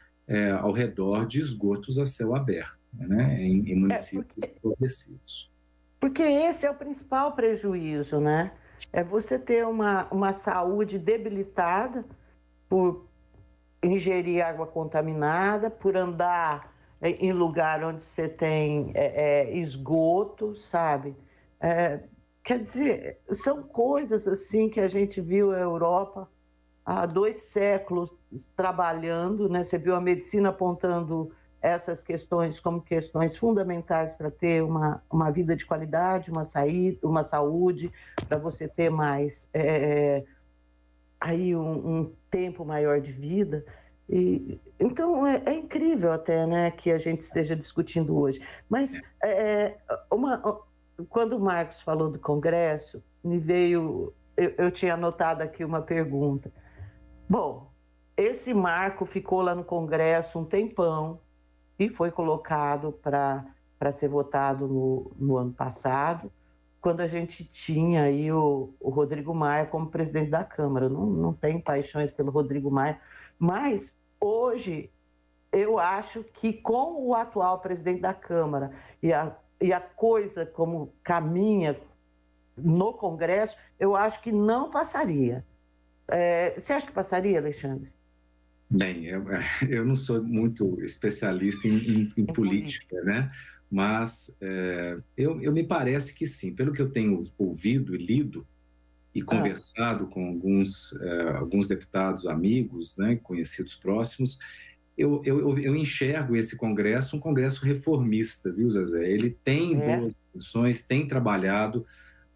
ao redor de esgotos a céu aberto, né, em municípios progressivos. Porque esse é o principal prejuízo, né? É você ter uma saúde debilitada por ingerir água contaminada, por andar em lugar onde você tem esgoto, sabe? Quer dizer, são coisas assim que a gente viu a Europa há 2 séculos trabalhando, né? Você viu a medicina apontando essas questões como questões fundamentais para ter uma vida de qualidade, uma saúde, para você ter mais aí um tempo maior de vida. Então é incrível até, né, que a gente esteja discutindo hoje. Mas quando o Marcos falou do Congresso, me veio, eu tinha anotado aqui uma pergunta. Bom, esse marco ficou lá no Congresso um tempão e foi colocado para ser votado no ano passado, quando a gente tinha aí o Rodrigo Maia como presidente da Câmara. Não tenho paixões pelo Rodrigo Maia, mas hoje eu acho que com o atual presidente da Câmara e a coisa como caminha no Congresso, eu acho que não passaria. Você acha que passaria, Alexandre? Bem, eu não sou muito especialista em política, né? Mas eu me parece que sim. Pelo que eu tenho ouvido e lido e conversado com alguns deputados amigos, né, conhecidos próximos, eu enxergo esse Congresso um Congresso reformista, viu, Zezé? Ele tem boas intenções, tem trabalhado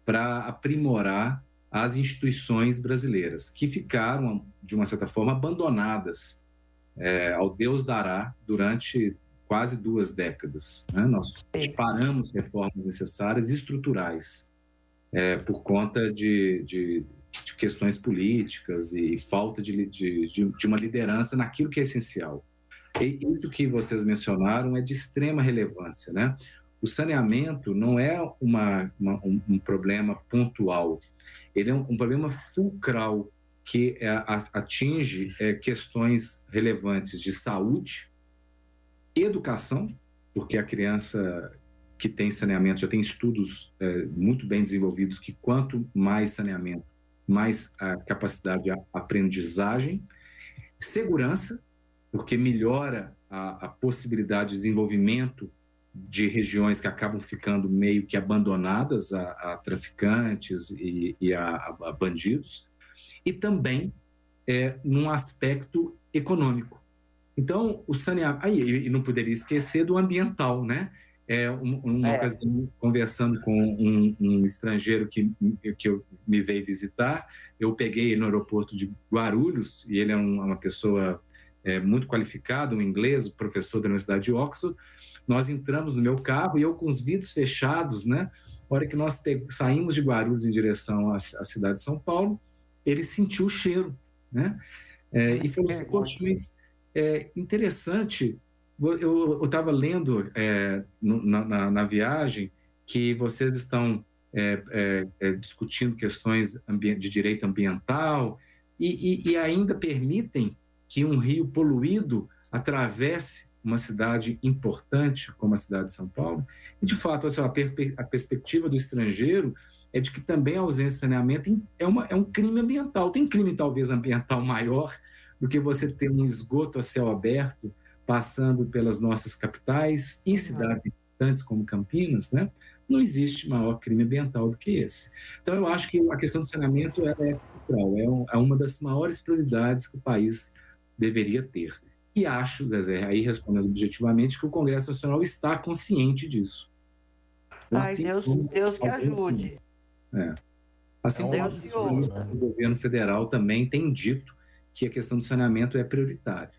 para aprimorar as instituições brasileiras, que ficaram, de uma certa forma, abandonadas ao Deus dará durante quase 2 décadas. Né? Nós paramos reformas necessárias estruturais por conta de questões políticas e falta de uma liderança naquilo que é essencial. E isso que vocês mencionaram é de extrema relevância, né? o saneamento não é um problema pontual, ele é um problema fulcral que atinge questões relevantes de saúde, educação, porque a criança que tem saneamento, já tem estudos muito bem desenvolvidos que quanto mais saneamento, mais a capacidade de aprendizagem, segurança, porque melhora a possibilidade de desenvolvimento de regiões que acabam ficando meio que abandonadas a traficantes e a bandidos, e também num aspecto econômico. Então, o saneamento... E não poderia esquecer do ambiental, né? Uma ocasião, conversando com um estrangeiro que me veio visitar, eu peguei ele no aeroporto de Guarulhos, e ele é uma pessoa muito qualificada, um inglês, professor da Universidade de Oxford. Nós entramos no meu carro e eu com os vidros fechados, né? Na hora que nós saímos de Guarulhos em direção à cidade de São Paulo, ele sentiu o cheiro, né? E falou assim, poxa, mas interessante, eu estava lendo na viagem que vocês estão discutindo questões de direito ambiental e ainda permitem que um rio poluído atravesse uma cidade importante como a cidade de São Paulo. E, de fato, assim, a perspectiva do estrangeiro é de que também a ausência de saneamento é um crime ambiental. Tem crime, talvez, ambiental maior do que você ter um esgoto a céu aberto passando pelas nossas capitais e cidades importantes como Campinas, né? Não existe maior crime ambiental do que esse. Então, eu acho que a questão do saneamento é central, é uma das maiores prioridades que o país deveria ter. E acho, Zezé, aí respondendo objetivamente, que o Congresso Nacional está consciente disso. Assim, Deus que ajude. Assim como o governo federal também tem dito que a questão do saneamento é prioritária.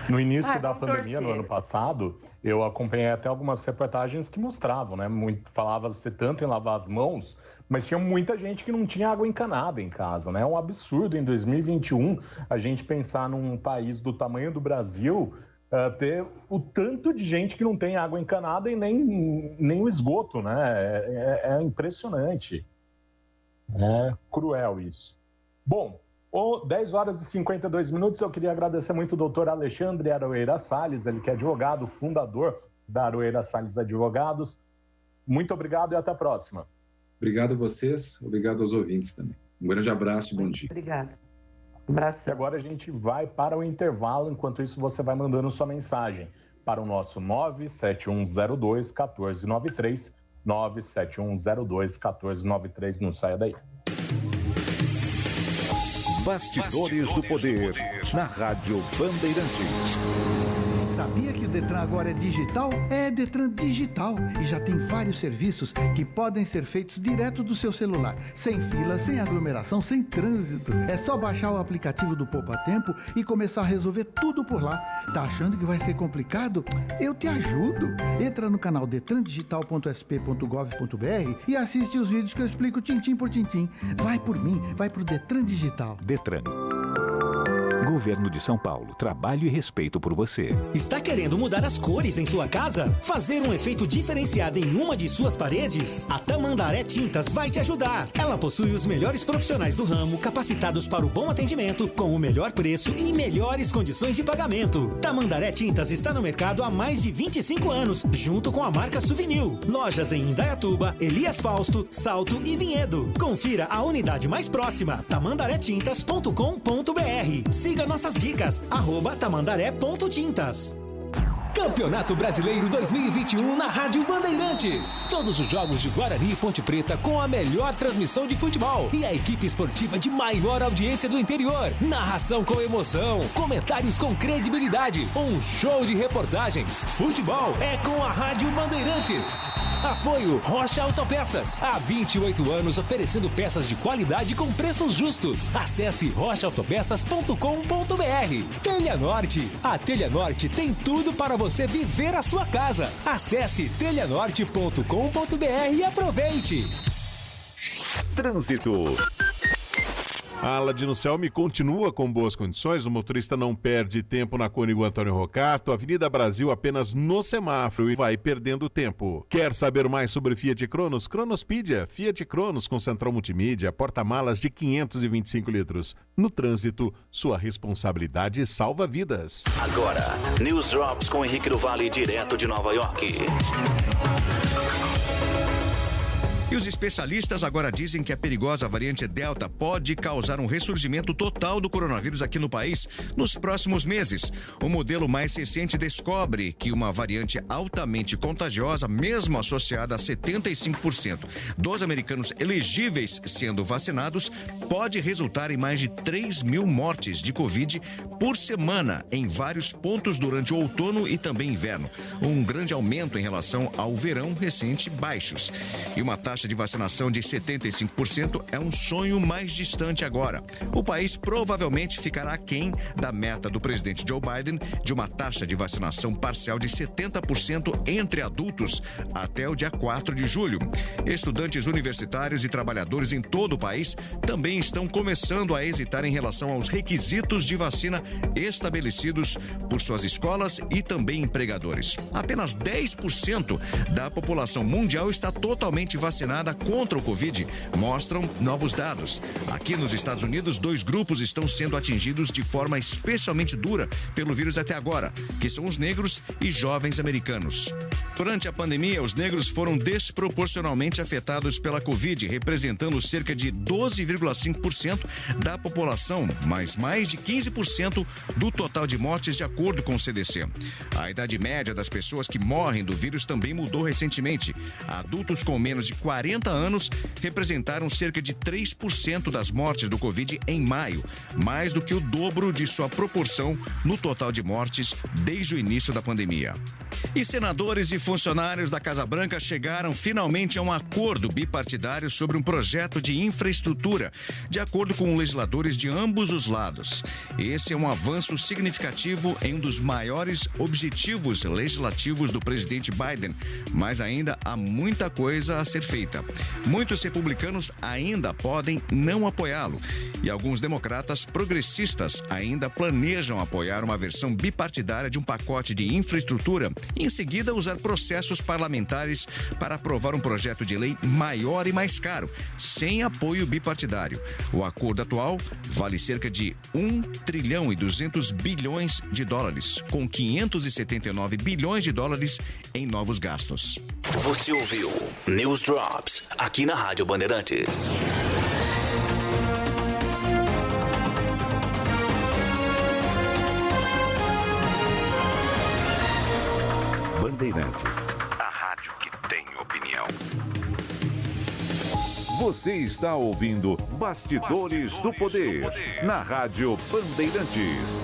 No início da pandemia, no ano passado, eu acompanhei até algumas reportagens que mostravam, né? Falava-se tanto em lavar as mãos, mas tinha muita gente que não tinha água encanada em casa, né? É um absurdo em 2021 a gente pensar num país do tamanho do Brasil ter o tanto de gente que não tem água encanada e nem o esgoto, né? É impressionante. É cruel isso. Bom, 10 horas e 52 minutos, eu queria agradecer muito o doutor Alexandre Aroeira Salles, ele que é advogado, fundador da Aroeira Salles Advogados. Muito obrigado e até a próxima. Obrigado a vocês, obrigado aos ouvintes também. Um grande abraço e bom dia. Obrigada. E agora a gente vai para o intervalo, enquanto isso você vai mandando sua mensagem para o nosso 97102-1493, 97102-1493, não saia daí. Bastidores do Poder, na Rádio Bandeirantes. Sabia que o Detran agora é digital? É Detran Digital e já tem vários serviços que podem ser feitos direto do seu celular, sem fila, sem aglomeração, sem trânsito. É só baixar o aplicativo do Poupa Tempo e começar a resolver tudo por lá. Tá achando que vai ser complicado? Eu te ajudo. Entra no canal detrandigital.sp.gov.br e assiste os vídeos que eu explico tintim por tintim. Vai por mim, vai pro Detran Digital. Detran. Governo de São Paulo. Trabalho e respeito por você. Está querendo mudar as cores em sua casa? Fazer um efeito diferenciado em uma de suas paredes? A Tamandaré Tintas vai te ajudar. Ela possui os melhores profissionais do ramo, capacitados para o bom atendimento, com o melhor preço e melhores condições de pagamento. Tamandaré Tintas está no mercado há mais de 25 anos, junto com a marca Souvenir. Lojas em Indaiatuba, Elias Fausto, Salto e Vinhedo. Confira a unidade mais próxima, tamandaretintas.com.br. Siga nossas dicas, @tamandaré.tintas. Campeonato Brasileiro 2021 na Rádio Bandeirantes. Todos os jogos de Guarani e Ponte Preta com a melhor transmissão de futebol e a equipe esportiva de maior audiência do interior. Narração com emoção, comentários com credibilidade, um show de reportagens. Futebol é com a Rádio Bandeirantes. Apoio Rocha Autopeças. Há 28 anos oferecendo peças de qualidade com preços justos. Acesse rochaautopeças.com.br. Telha Norte. A Telha Norte tem tudo para você viver a sua casa. Acesse telhanorte.com.br e aproveite. Trânsito. A Aladino Selmi continua com boas condições, o motorista não perde tempo na Cônigo Antônio Rocato, Avenida Brasil apenas no semáforo e vai perdendo tempo. Quer saber mais sobre Fiat Cronos? Cronospedia, Fiat Cronos com central multimídia, porta-malas de 525 litros. No trânsito, sua responsabilidade salva vidas. Agora, News Drops com Henrique do Vale, direto de Nova York. E os especialistas agora dizem que a perigosa variante Delta pode causar um ressurgimento total do coronavírus aqui no país nos próximos meses. O modelo mais recente descobre que uma variante altamente contagiosa, mesmo associada a 75% dos americanos elegíveis sendo vacinados, pode resultar em mais de 3 mil mortes de Covid por semana em vários pontos durante o outono e também inverno. Um grande aumento em relação ao verão recente, baixos. E uma taxa de vacinação de 75% é um sonho mais distante agora. O país provavelmente ficará aquém da meta do presidente Joe Biden de uma taxa de vacinação parcial de 70% entre adultos até o dia 4 de julho. Estudantes universitários e trabalhadores em todo o país também estão começando a hesitar em relação aos requisitos de vacina estabelecidos por suas escolas e também empregadores. Apenas 10% da população mundial está totalmente vacinada contra o Covid, mostram novos dados. Aqui nos Estados Unidos, 2 grupos estão sendo atingidos de forma especialmente dura pelo vírus até agora, que são os negros e jovens americanos. Durante a pandemia, os negros foram desproporcionalmente afetados pela Covid, representando cerca de 12,5% da população, mas mais de 15% do total de mortes, de acordo com o CDC. A idade média das pessoas que morrem do vírus também mudou recentemente. Adultos com menos de 40 anos representaram cerca de 3% das mortes do Covid em maio, mais do que o dobro de sua proporção no total de mortes desde o início da pandemia. E senadores e funcionários da Casa Branca chegaram finalmente a um acordo bipartidário sobre um projeto de infraestrutura, de acordo com legisladores de ambos os lados. Esse é um avanço significativo em um dos maiores objetivos legislativos do presidente Biden, mas ainda há muita coisa a ser feita. Muitos republicanos ainda podem não apoiá-lo e alguns democratas progressistas ainda planejam apoiar uma versão bipartidária de um pacote de infraestrutura e, em seguida, usar processos parlamentares para aprovar um projeto de lei maior e mais caro, sem apoio bipartidário. O acordo atual vale cerca de 1 trilhão e 200 bilhões de dólares, com 579 bilhões de dólares em novos gastos. Você ouviu News Drops, aqui na Rádio Bandeirantes. Bandeirantes, a rádio que tem opinião. Você está ouvindo Bastidores do Poder, na Rádio Bandeirantes.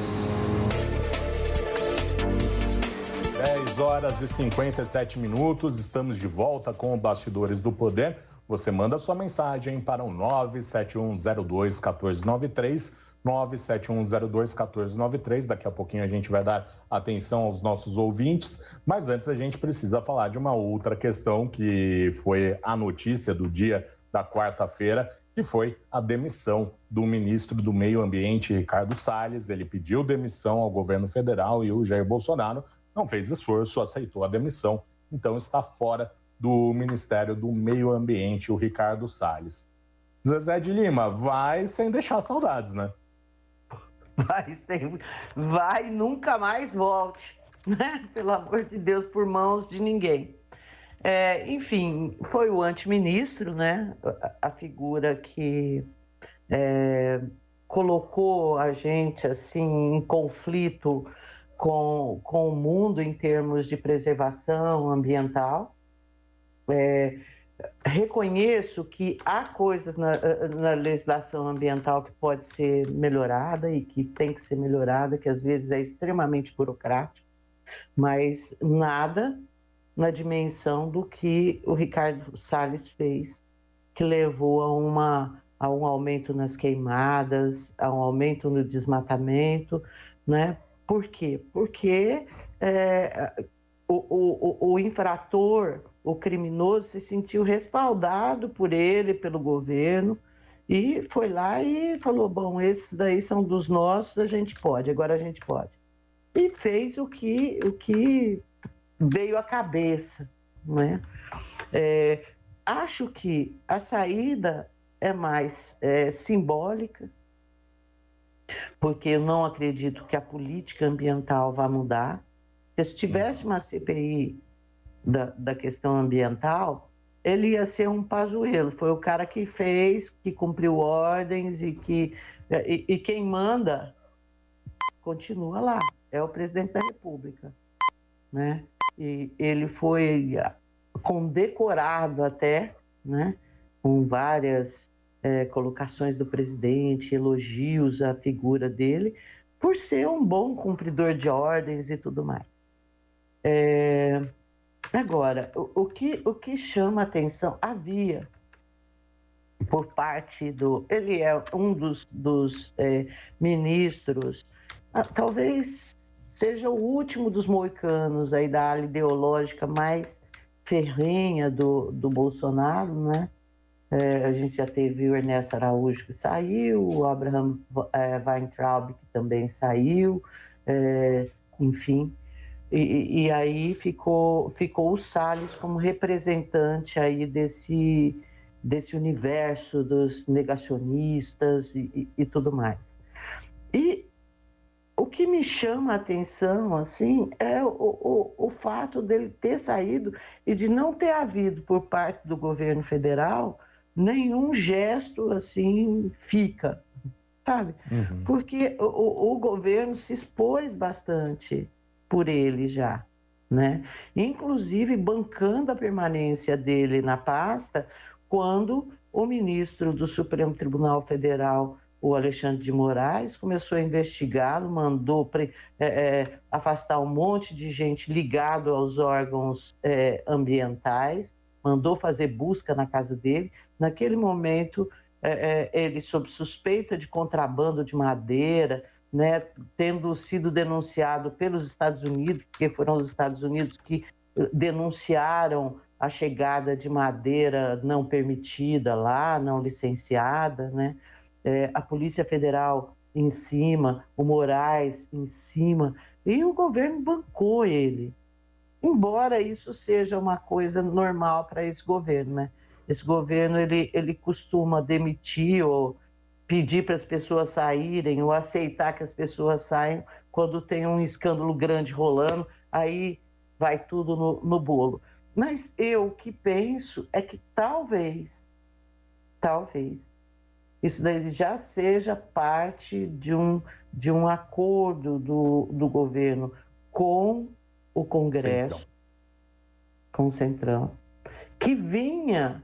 10 horas e 57 minutos, estamos de volta com o Bastidores do Poder. Você manda sua mensagem para o 97102-1493, 97102-1493. Daqui a pouquinho a gente vai dar atenção aos nossos ouvintes, mas antes a gente precisa falar de uma outra questão que foi a notícia do dia da quarta-feira, que foi a demissão do ministro do Meio Ambiente, Ricardo Salles. Ele pediu demissão ao governo federal e o Jair Bolsonaro não fez esforço, aceitou a demissão, então está fora do Ministério do Meio Ambiente, o Ricardo Salles. Zezé de Lima, vai sem deixar saudades, né? Vai, nunca mais volte, né? Pelo amor de Deus, por mãos de ninguém. Enfim, foi o antiministro, né? A figura que colocou a gente assim em conflito com o mundo em termos de preservação ambiental. Reconheço que há coisas na legislação ambiental que pode ser melhorada e que tem que ser melhorada, que às vezes é extremamente burocrático, mas nada na dimensão do que o Ricardo Salles fez, que levou a um aumento nas queimadas, a um aumento no desmatamento, né? Por quê? Porque o infrator, o criminoso, se sentiu respaldado por ele, pelo governo, E foi lá e falou, bom, esses daí são dos nossos, agora a gente pode. E fez o que veio à cabeça, né? Acho que a saída é mais simbólica, porque eu não acredito que a política ambiental vá mudar. Porque se tivesse uma CPI da questão ambiental, ele ia ser um pazuello. Foi o cara que fez, que cumpriu ordens e quem manda continua lá. É o presidente da República, né? E ele foi condecorado até, né? Com várias colocações do presidente, elogios à figura dele, por ser um bom cumpridor de ordens e tudo mais. Agora, o que chama atenção, havia, por parte do... Ele é um dos ministros, talvez seja o último dos moicanos aí da ala ideológica mais ferrenha do Bolsonaro, né? A gente já teve o Ernesto Araújo, que saiu, o Abraham Weintraub, que também saiu, enfim... E aí ficou o Salles como representante aí desse universo dos negacionistas e tudo mais. E o que me chama a atenção, assim, é o fato dele ter saído e de não ter havido, por parte do governo federal, nenhum gesto, assim, sabe? Uhum. Porque o governo se expôs bastante por ele já, né? Inclusive bancando a permanência dele na pasta quando o ministro do Supremo Tribunal Federal, o Alexandre de Moraes, começou a investigá-lo, mandou afastar um monte de gente ligado aos órgãos ambientais, mandou fazer busca na casa dele. Naquele momento, ele, sob suspeita de contrabando de madeira, né, tendo sido denunciado pelos Estados Unidos, porque foram os Estados Unidos que denunciaram a chegada de madeira não permitida lá, não licenciada, né? A Polícia Federal em cima, o Moraes em cima, e o governo bancou ele. Embora isso seja uma coisa normal para esse governo, né? Esse governo, ele costuma demitir ou pedir para as pessoas saírem ou aceitar que as pessoas saiam quando tem um escândalo grande rolando, aí vai tudo no bolo. Mas o que penso é que talvez, isso daí já seja parte de um acordo do governo com o Congresso, com o Centrão, que vinha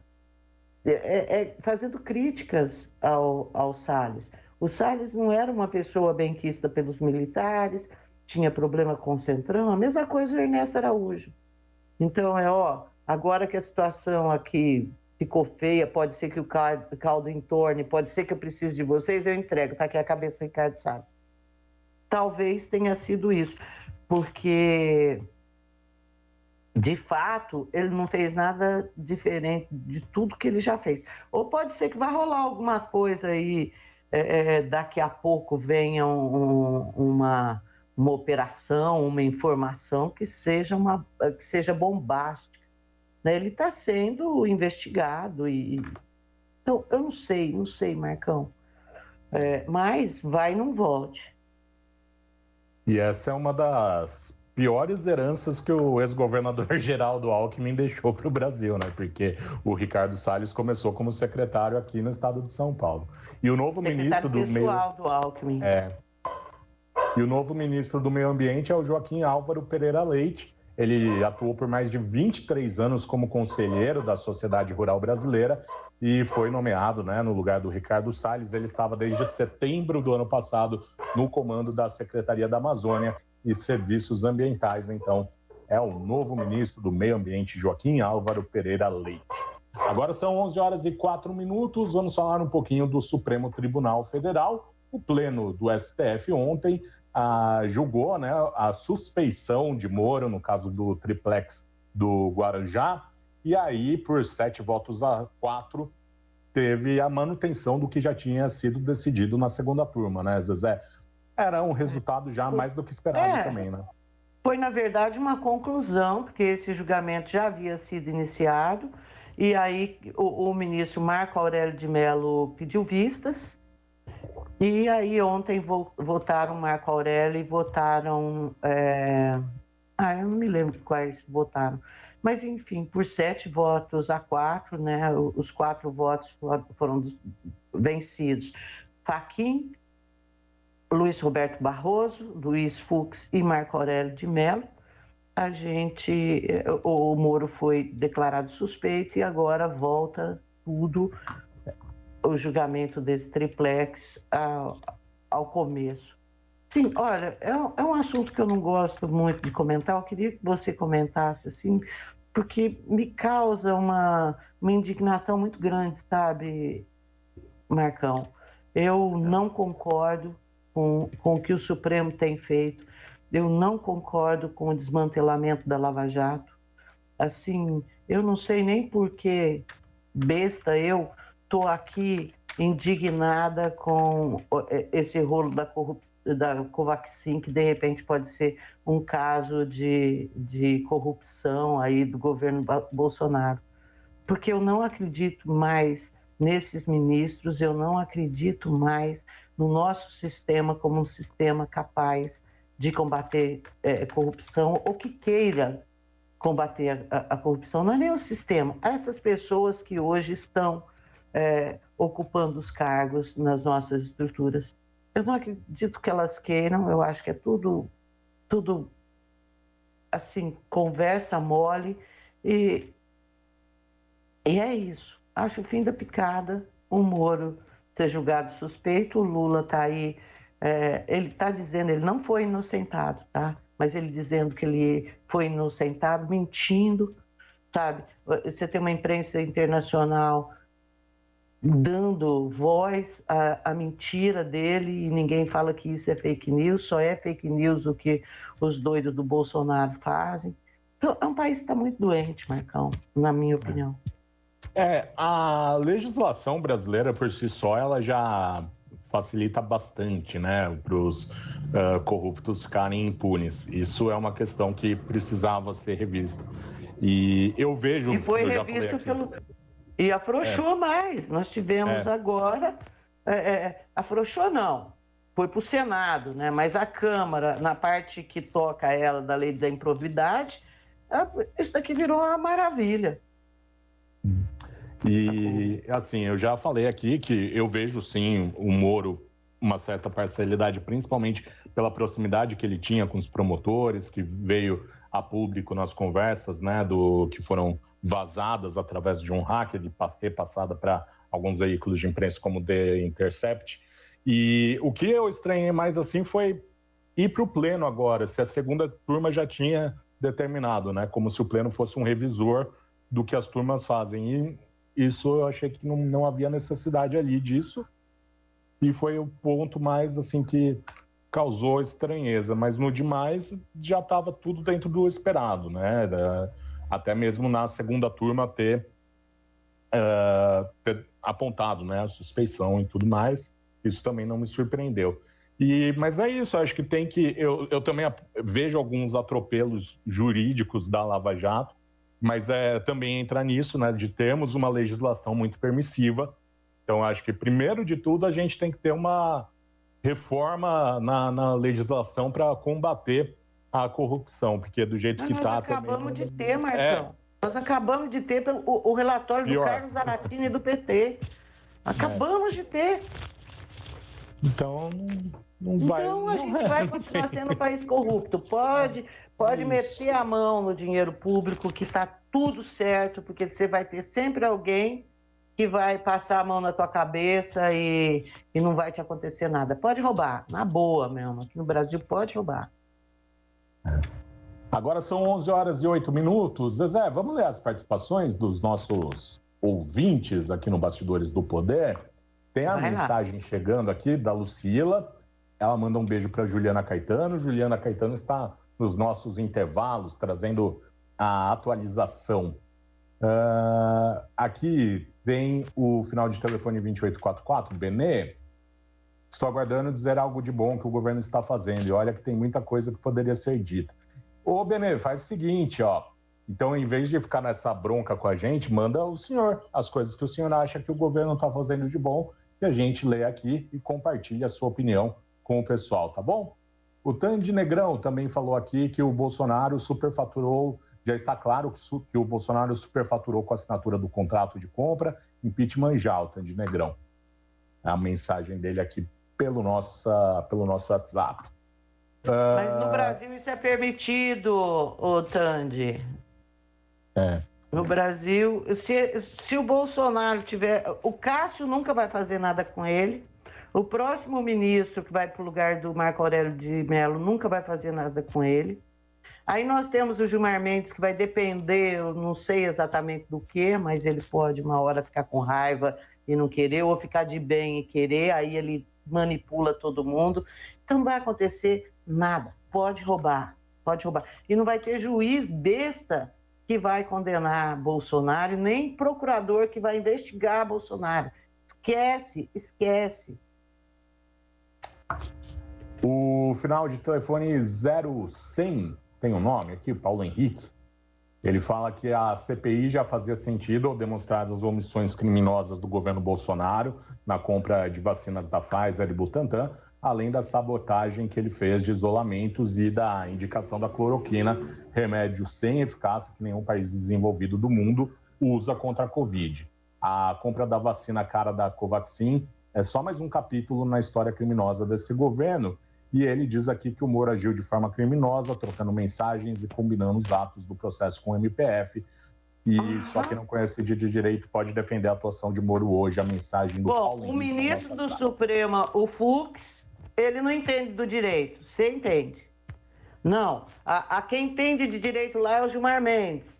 fazendo críticas ao Salles. O Salles não era uma pessoa benquista pelos militares, tinha problema com o Centrão, a mesma coisa o Ernesto Araújo. Então, agora que a situação aqui ficou feia, pode ser que o caldo entorne, pode ser que eu precise de vocês, eu entrego, tá aqui a cabeça do Ricardo Salles. Talvez tenha sido isso, porque... de fato, ele não fez nada diferente de tudo que ele já fez. Ou pode ser que vá rolar alguma coisa aí, daqui a pouco venha uma operação, uma informação que seja bombástica. Né? Ele está sendo investigado. Então, eu não sei, Marcão. Mas vai e não volte. E essa é uma das piores heranças que o ex-governador Geraldo Alckmin deixou para o Brasil, né? Porque o Ricardo Salles começou como secretário aqui no estado de São Paulo. E o novo ministro do meio... do Alckmin. E o novo ministro do Meio Ambiente é o Joaquim Álvaro Pereira Leite. Ele atuou por mais de 23 anos como conselheiro da Sociedade Rural Brasileira e foi nomeado, né, no lugar do Ricardo Salles. Ele estava desde setembro do ano passado no comando da Secretaria da Amazônia e Serviços Ambientais. Então, é o novo ministro do Meio Ambiente, Joaquim Álvaro Pereira Leite. Agora são 11h04, vamos falar um pouquinho do Supremo Tribunal Federal. O pleno do STF ontem julgou, né, a suspeição de Moro, no caso do triplex do Guarujá, e aí, por 7 votos a 4, teve a manutenção do que já tinha sido decidido na segunda turma, né, Zezé? Era um resultado já mais do que esperado também, né? Foi, na verdade, uma conclusão, porque esse julgamento já havia sido iniciado, e aí o ministro Marco Aurélio de Mello pediu vistas, e aí ontem votaram Marco Aurélio e votaram... eu não me lembro quais votaram, mas enfim, por 7-4, né, os 4 votos foram vencidos. Fachin, Luiz Roberto Barroso, Luiz Fux e Marco Aurélio de Mello. O Moro foi declarado suspeito e agora volta tudo, o julgamento desse triplex ao começo. Sim, olha, é um assunto que eu não gosto muito de comentar, eu queria que você comentasse, assim, porque me causa uma indignação muito grande, sabe, Marcão? Eu não concordo com o que o Supremo tem feito, eu não concordo com o desmantelamento da Lava Jato. Assim, eu não sei nem por que, besta, eu estou aqui indignada com esse rolo da Covaxin, que de repente pode ser um caso de corrupção aí do governo Bolsonaro. Porque eu não acredito mais nesses ministros, eu não acredito mais no nosso sistema como um sistema capaz de combater corrupção ou que queira combater a corrupção. Não é nem o sistema, essas pessoas que hoje estão ocupando os cargos nas nossas estruturas. Eu não acredito que elas queiram, eu acho que é tudo assim, conversa mole e é isso. Acho o fim da picada, o Moro ser julgado suspeito, o Lula está aí, ele está dizendo, ele não foi inocentado, tá? Mas ele dizendo que ele foi inocentado, mentindo, sabe? Você tem uma imprensa internacional dando voz à mentira dele e ninguém fala que isso é fake news, só é fake news o que os doidos do Bolsonaro fazem. Então, é um país que está muito doente, Marcão, na minha opinião. A legislação brasileira por si só, ela já facilita bastante, né, para os corruptos ficarem impunes. Isso é uma questão que precisava ser revista. E eu vejo... E foi revisto E afrouxou mais. Nós tivemos agora... afrouxou não. Foi para o Senado, né? Mas a Câmara, na parte que toca ela da lei da improbidade, isso daqui virou uma maravilha. E, assim, eu já falei aqui que eu vejo, sim, o Moro uma certa parcialidade, principalmente pela proximidade que ele tinha com os promotores, que veio a público nas conversas, né, que foram vazadas através de um hacker e repassada para alguns veículos de imprensa como o The Intercept. E o que eu estranhei mais, assim, foi ir para o pleno agora, se a segunda turma já tinha determinado, né, como se o pleno fosse um revisor do que as turmas fazem. E isso eu achei que não havia necessidade ali disso, e foi o ponto mais, assim, que causou estranheza, mas no demais já estava tudo dentro do esperado, né? Até mesmo na segunda turma ter apontado, né, a suspeição e tudo mais, isso também não me surpreendeu. Mas é isso, acho que tem que... Eu também vejo alguns atropelos jurídicos da Lava Jato, mas também entra nisso, né, de termos uma legislação muito permissiva. Então, acho que, primeiro de tudo, a gente tem que ter uma reforma na legislação para combater a corrupção, porque do jeito que está... Nós acabamos de ter, Marcão. Nós acabamos de ter o relatório do Carlos Zaratini do PT. Acabamos de ter. Então, não vai... Então, a gente vai continuar sendo um país corrupto. Pode meter a mão no dinheiro público, que está tudo certo, porque você vai ter sempre alguém que vai passar a mão na tua cabeça e não vai te acontecer nada. Pode roubar, na boa mesmo. Aqui no Brasil pode roubar. Agora são 11h08. Zezé, vamos ler as participações dos nossos ouvintes aqui no Bastidores do Poder. Tem a mensagem chegando aqui da Lucila. Ela manda um beijo para Juliana Caetano. Juliana Caetano está nos nossos intervalos, trazendo a atualização. A aqui tem o final de telefone 2844, Benê. Estou aguardando dizer algo de bom que o governo está fazendo. E olha que tem muita coisa que poderia ser dita. Ô, Benê, faz o seguinte, ó. Então, em vez de ficar nessa bronca com a gente, manda o senhor as coisas que o senhor acha que o governo está fazendo de bom, que a gente lê aqui e compartilha a sua opinião com o pessoal, tá bom? O Tandy Negrão também falou aqui que o Bolsonaro superfaturou, já está claro que o Bolsonaro superfaturou com a assinatura do contrato de compra, impeachment já, o Tandy Negrão. A mensagem dele aqui pelo nosso WhatsApp. Mas no Brasil isso é permitido, ô Tandy. No Brasil, se o Bolsonaro tiver... O Cássio nunca vai fazer nada com ele. O próximo ministro que vai para o lugar do Marco Aurélio de Mello nunca vai fazer nada com ele. Aí nós temos o Gilmar Mendes, que vai depender, eu não sei exatamente do que, mas ele pode uma hora ficar com raiva e não querer, ou ficar de bem e querer, aí ele manipula todo mundo. Então não vai acontecer nada. Pode roubar. E não vai ter juiz besta que vai condenar Bolsonaro, nem procurador que vai investigar Bolsonaro. Esquece. O final de telefone 0100 tem um nome aqui, Paulo Henrique. Ele fala que a CPI já fazia sentido ao demonstrar as omissões criminosas do governo Bolsonaro na compra de vacinas da Pfizer e Butantan, além da sabotagem que ele fez de isolamentos e da indicação da cloroquina, remédio sem eficácia que nenhum país desenvolvido do mundo usa contra a Covid. A compra da vacina cara da Covaxin é só mais um capítulo na história criminosa desse governo. E ele diz aqui que o Moro agiu de forma criminosa, trocando mensagens e combinando os atos do processo com o MPF. E só quem não conhece de direito pode defender a atuação de Moro hoje, a mensagem do Paulo Henrique. O ministro do Supremo, o Fux, ele não entende do direito. Você entende? Não. A quem entende de direito lá é o Gilmar Mendes.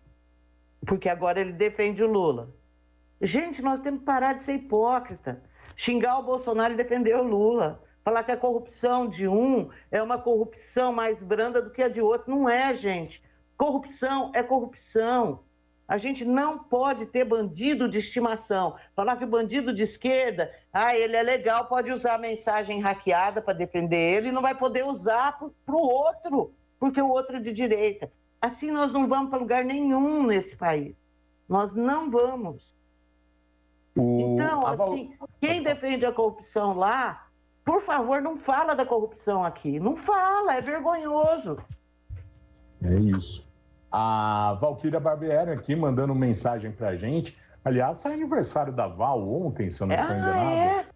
Porque agora ele defende o Lula. Gente, nós temos que parar de ser hipócrita. Xingar o Bolsonaro e defender o Lula. Falar que a corrupção de um é uma corrupção mais branda do que a de outro. Não é, gente. Corrupção é corrupção. A gente não pode ter bandido de estimação. Falar que o bandido de esquerda, ele é legal, pode usar a mensagem hackeada para defender ele e não vai poder usar para o outro, porque o outro é de direita. Assim nós não vamos para lugar nenhum nesse país. Nós não vamos. Então, assim, quem defende a corrupção lá, por favor, não fala da corrupção aqui. Não fala, é vergonhoso. É isso. A Valquíria Barbieri aqui mandando mensagem pra gente. Aliás, foi aniversário da Val ontem, se eu não estou enganado.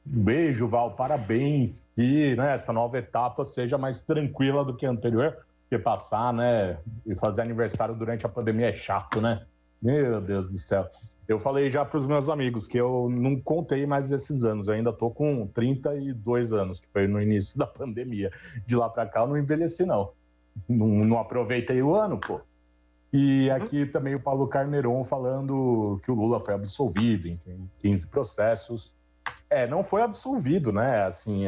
Um beijo, Val, parabéns. Que essa nova etapa seja mais tranquila do que a anterior, porque passar, e fazer aniversário durante a pandemia é chato, né? Meu Deus do céu. Eu falei já para os meus amigos que eu não contei mais esses anos. Eu ainda estou com 32 anos, que foi no início da pandemia. De lá para cá eu não envelheci, não. Não aproveitei o ano, pô. E aqui também o Paulo Carneron falando que o Lula foi absolvido em 15 processos. Não foi absolvido, né? Assim,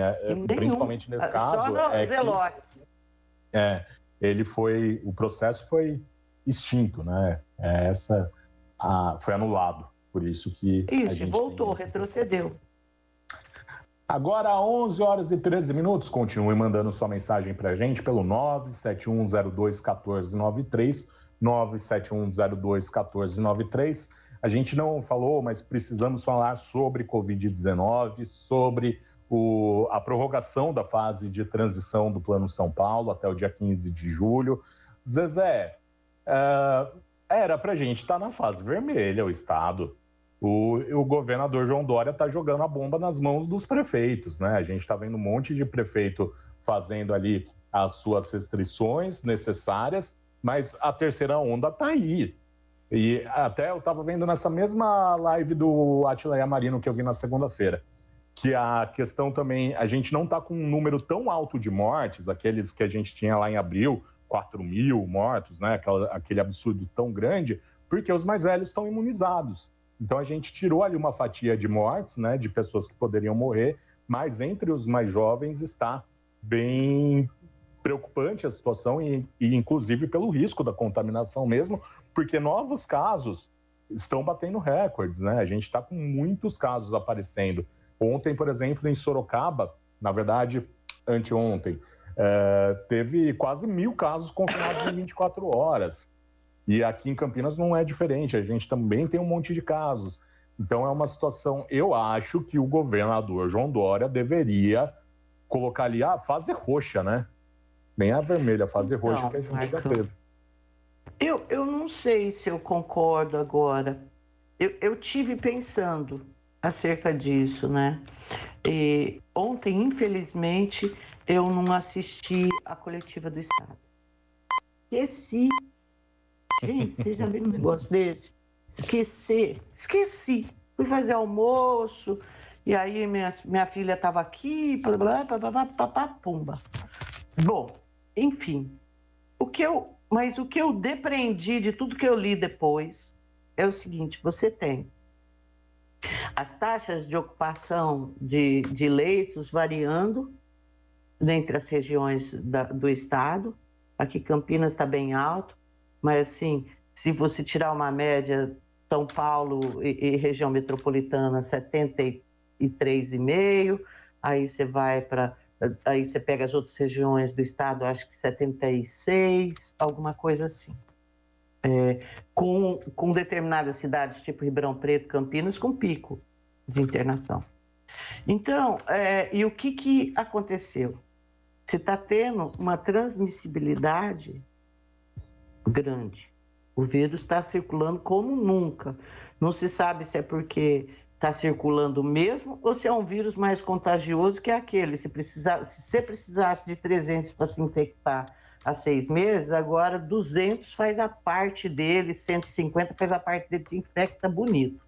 principalmente nesse caso. Só no Zelotes. Ele foi... O processo foi extinto, né? Foi anulado, por isso que a gente voltou, retrocedeu. Agora, 11 horas e 13 minutos, continue mandando sua mensagem para a gente pelo 971021493, 971021493. A gente não falou, mas precisamos falar sobre Covid-19, sobre a prorrogação da fase de transição do Plano São Paulo até o dia 15 de julho. Zezé, era para a gente estar na fase vermelha, o Estado. O governador João Dória está jogando a bomba nas mãos dos prefeitos, né? A gente está vendo um monte de prefeito fazendo ali as suas restrições necessárias, mas a terceira onda está aí. E até eu estava vendo nessa mesma live do Átila Yamarino que eu vi na segunda-feira, que a questão também, a gente não está com um número tão alto de mortes, aqueles que a gente tinha lá em abril, 4.000 mortos, né? Aquele absurdo tão grande, porque os mais velhos estão imunizados. Então a gente tirou ali uma fatia de mortes, né? De pessoas que poderiam morrer, mas entre os mais jovens está bem preocupante a situação e inclusive pelo risco da contaminação mesmo, porque novos casos estão batendo recordes, né? A gente está com muitos casos aparecendo. Ontem, por exemplo, em Sorocaba, na verdade, anteontem, teve quase 1.000 casos confirmados em 24 horas. E aqui em Campinas não é diferente, a gente também tem um monte de casos. Então é uma situação, eu acho que o governador João Dória deveria colocar ali a fase roxa, né? Nem a vermelha, a fase roxa que a gente já teve. Eu não sei se eu concordo agora. Eu tive pensando acerca disso, né? E ontem, infelizmente, eu não assisti a coletiva do Estado. Esqueci. Gente, vocês já viram um negócio desse? Esqueci. Fui fazer almoço, e aí minha filha estava aqui, pumba. Bom, enfim. Mas o que eu depreendi de tudo que eu li depois é o seguinte: você tem as taxas de ocupação de leitos variando entre as regiões do estado. Aqui Campinas está bem alto, mas assim, se você tirar uma média, São Paulo e região metropolitana, 73,5, aí você vai para... Aí você pega as outras regiões do estado, acho que 76, alguma coisa assim. Com determinadas cidades, tipo Ribeirão Preto, Campinas, com pico de internação. Então, e o que aconteceu? Você está tendo uma transmissibilidade grande. O vírus está circulando como nunca. Não se sabe se é porque está circulando mesmo ou se é um vírus mais contagioso que é aquele. Se você precisasse de 300 para se infectar há 6 meses, agora 200 faz a parte dele, 150 faz a parte dele, te infecta bonito.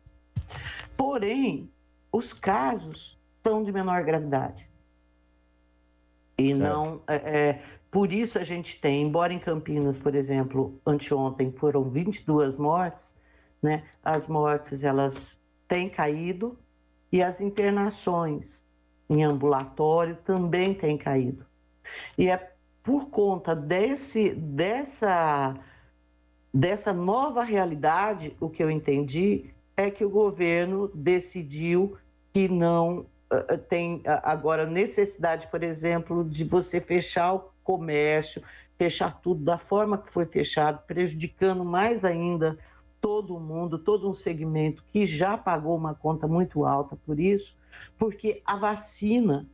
Porém, os casos são de menor gravidade. E não... por isso a gente tem, embora em Campinas, por exemplo, anteontem foram 22 mortes, né? As mortes, elas têm caído e as internações em ambulatório também têm caído. E é por conta dessa nova realidade, o que eu entendi é que o governo decidiu que não tem agora necessidade, por exemplo, de você fechar o comércio, fechar tudo da forma que foi fechado, prejudicando mais ainda todo mundo, todo um segmento que já pagou uma conta muito alta por isso, porque a vacina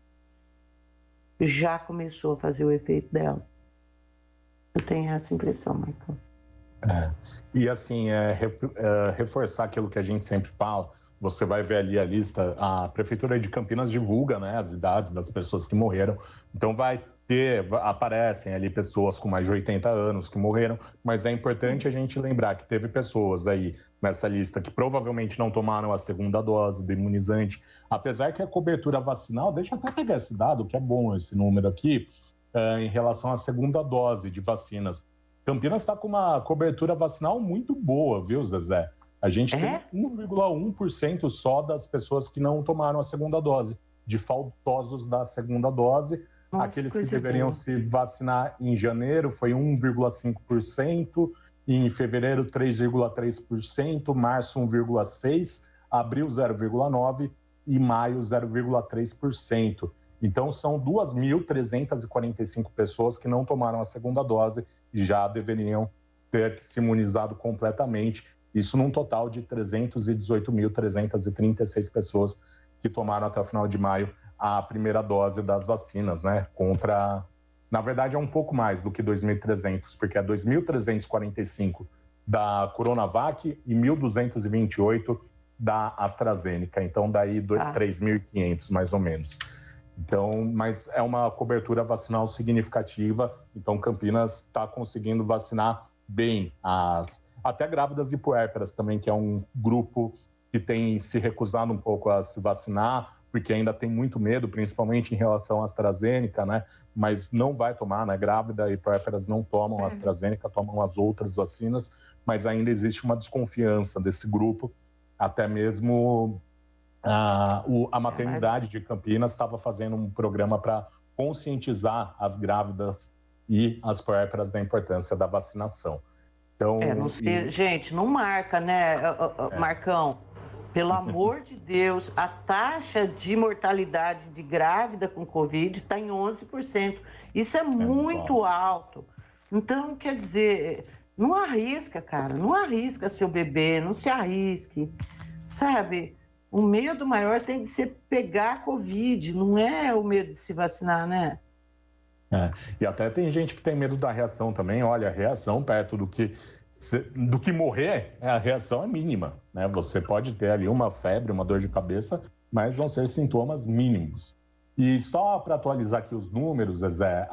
já começou a fazer o efeito dela. Eu tenho essa impressão, Michael. E assim, reforçar aquilo que a gente sempre fala, você vai ver ali a lista, a Prefeitura de Campinas divulga, né, as idades das pessoas que morreram, então aparecem ali pessoas com mais de 80 anos que morreram, mas é importante a gente lembrar que teve pessoas aí nessa lista que provavelmente não tomaram a segunda dose do imunizante, apesar que a cobertura vacinal, deixa eu até pegar esse dado, que é bom esse número aqui, em relação à segunda dose de vacinas. Campinas está com uma cobertura vacinal muito boa, viu, Zezé? A gente tem 1,1% só das pessoas que não tomaram a segunda dose, de faltosos da segunda dose. Nossa, aqueles que deveriam se vacinar em janeiro foi 1,5%, em fevereiro 3,3%, março 1,6%, abril 0,9% e maio 0,3%. Então são 2.345 pessoas que não tomaram a segunda dose e já deveriam ter se imunizado completamente. Isso num total de 318.336 pessoas que tomaram até o final de maio a primeira dose das vacinas, né? Na verdade, é um pouco mais do que 2.300, porque é 2.345 da Coronavac e 1.228 da AstraZeneca. Então, daí 3.500, mais ou menos. Então, mas é uma cobertura vacinal significativa. Então, Campinas está conseguindo vacinar bem até grávidas e puérperas também, que é um grupo que tem se recusado um pouco a se vacinar, porque ainda tem muito medo, principalmente em relação à AstraZeneca, né? Mas não vai tomar, né? Grávida e puérperas não tomam a AstraZeneca, tomam as outras vacinas, mas ainda existe uma desconfiança desse grupo. Até mesmo a maternidade de Campinas estava fazendo um programa para conscientizar as grávidas e as puérperas da importância da vacinação. Então, não sei, gente, não marca, né, Marcão? Pelo amor de Deus, a taxa de mortalidade de grávida com Covid está em 11%. Isso é muito alto. Então, quer dizer, não arrisca, cara. Não arrisca seu bebê, não se arrisque. Sabe? O medo maior tem de ser pegar a Covid, não é o medo de se vacinar, né? E até tem gente que tem medo da reação também. Olha, a reação perto do que morrer, a reação é mínima, né? Você pode ter ali uma febre, uma dor de cabeça, mas vão ser sintomas mínimos. E só para atualizar aqui os números, Zé,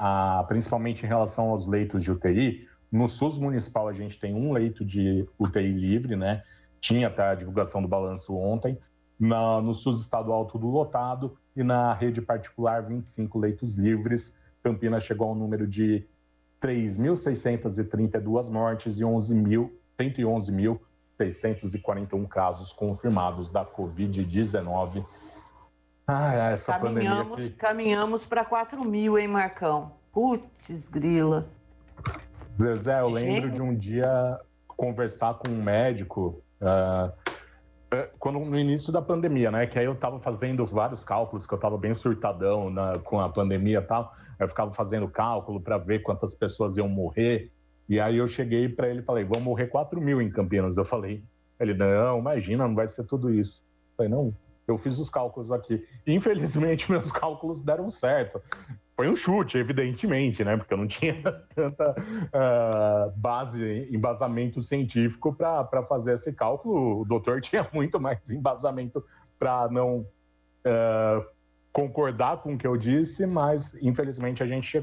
principalmente em relação aos leitos de UTI, no SUS municipal a gente tem um leito de UTI livre, né? Tinha até a divulgação do balanço ontem. No SUS estadual tudo lotado e na rede particular 25 leitos livres. Campinas chegou ao número de 3.632 mortes e 111.641 casos confirmados da Covid-19. Essa pandemia aqui... Caminhamos para 4.000, hein, Marcão? Putz, grila. Zezé, eu lembro de um dia conversar com um médico, no início da pandemia, né? Que aí eu estava fazendo vários cálculos, que eu estava bem surtadão com a pandemia e tal. Eu ficava fazendo cálculo para ver quantas pessoas iam morrer. E aí eu cheguei para ele e falei, vão morrer 4.000 em Campinas. Eu falei, ele, não, imagina, não vai ser tudo isso. Eu falei, não, eu fiz os cálculos aqui. Infelizmente, meus cálculos deram certo. Foi um chute, evidentemente, né? Porque eu não tinha tanta embasamento científico para fazer esse cálculo. O doutor tinha muito mais embasamento para não concordar com o que eu disse, mas infelizmente a gente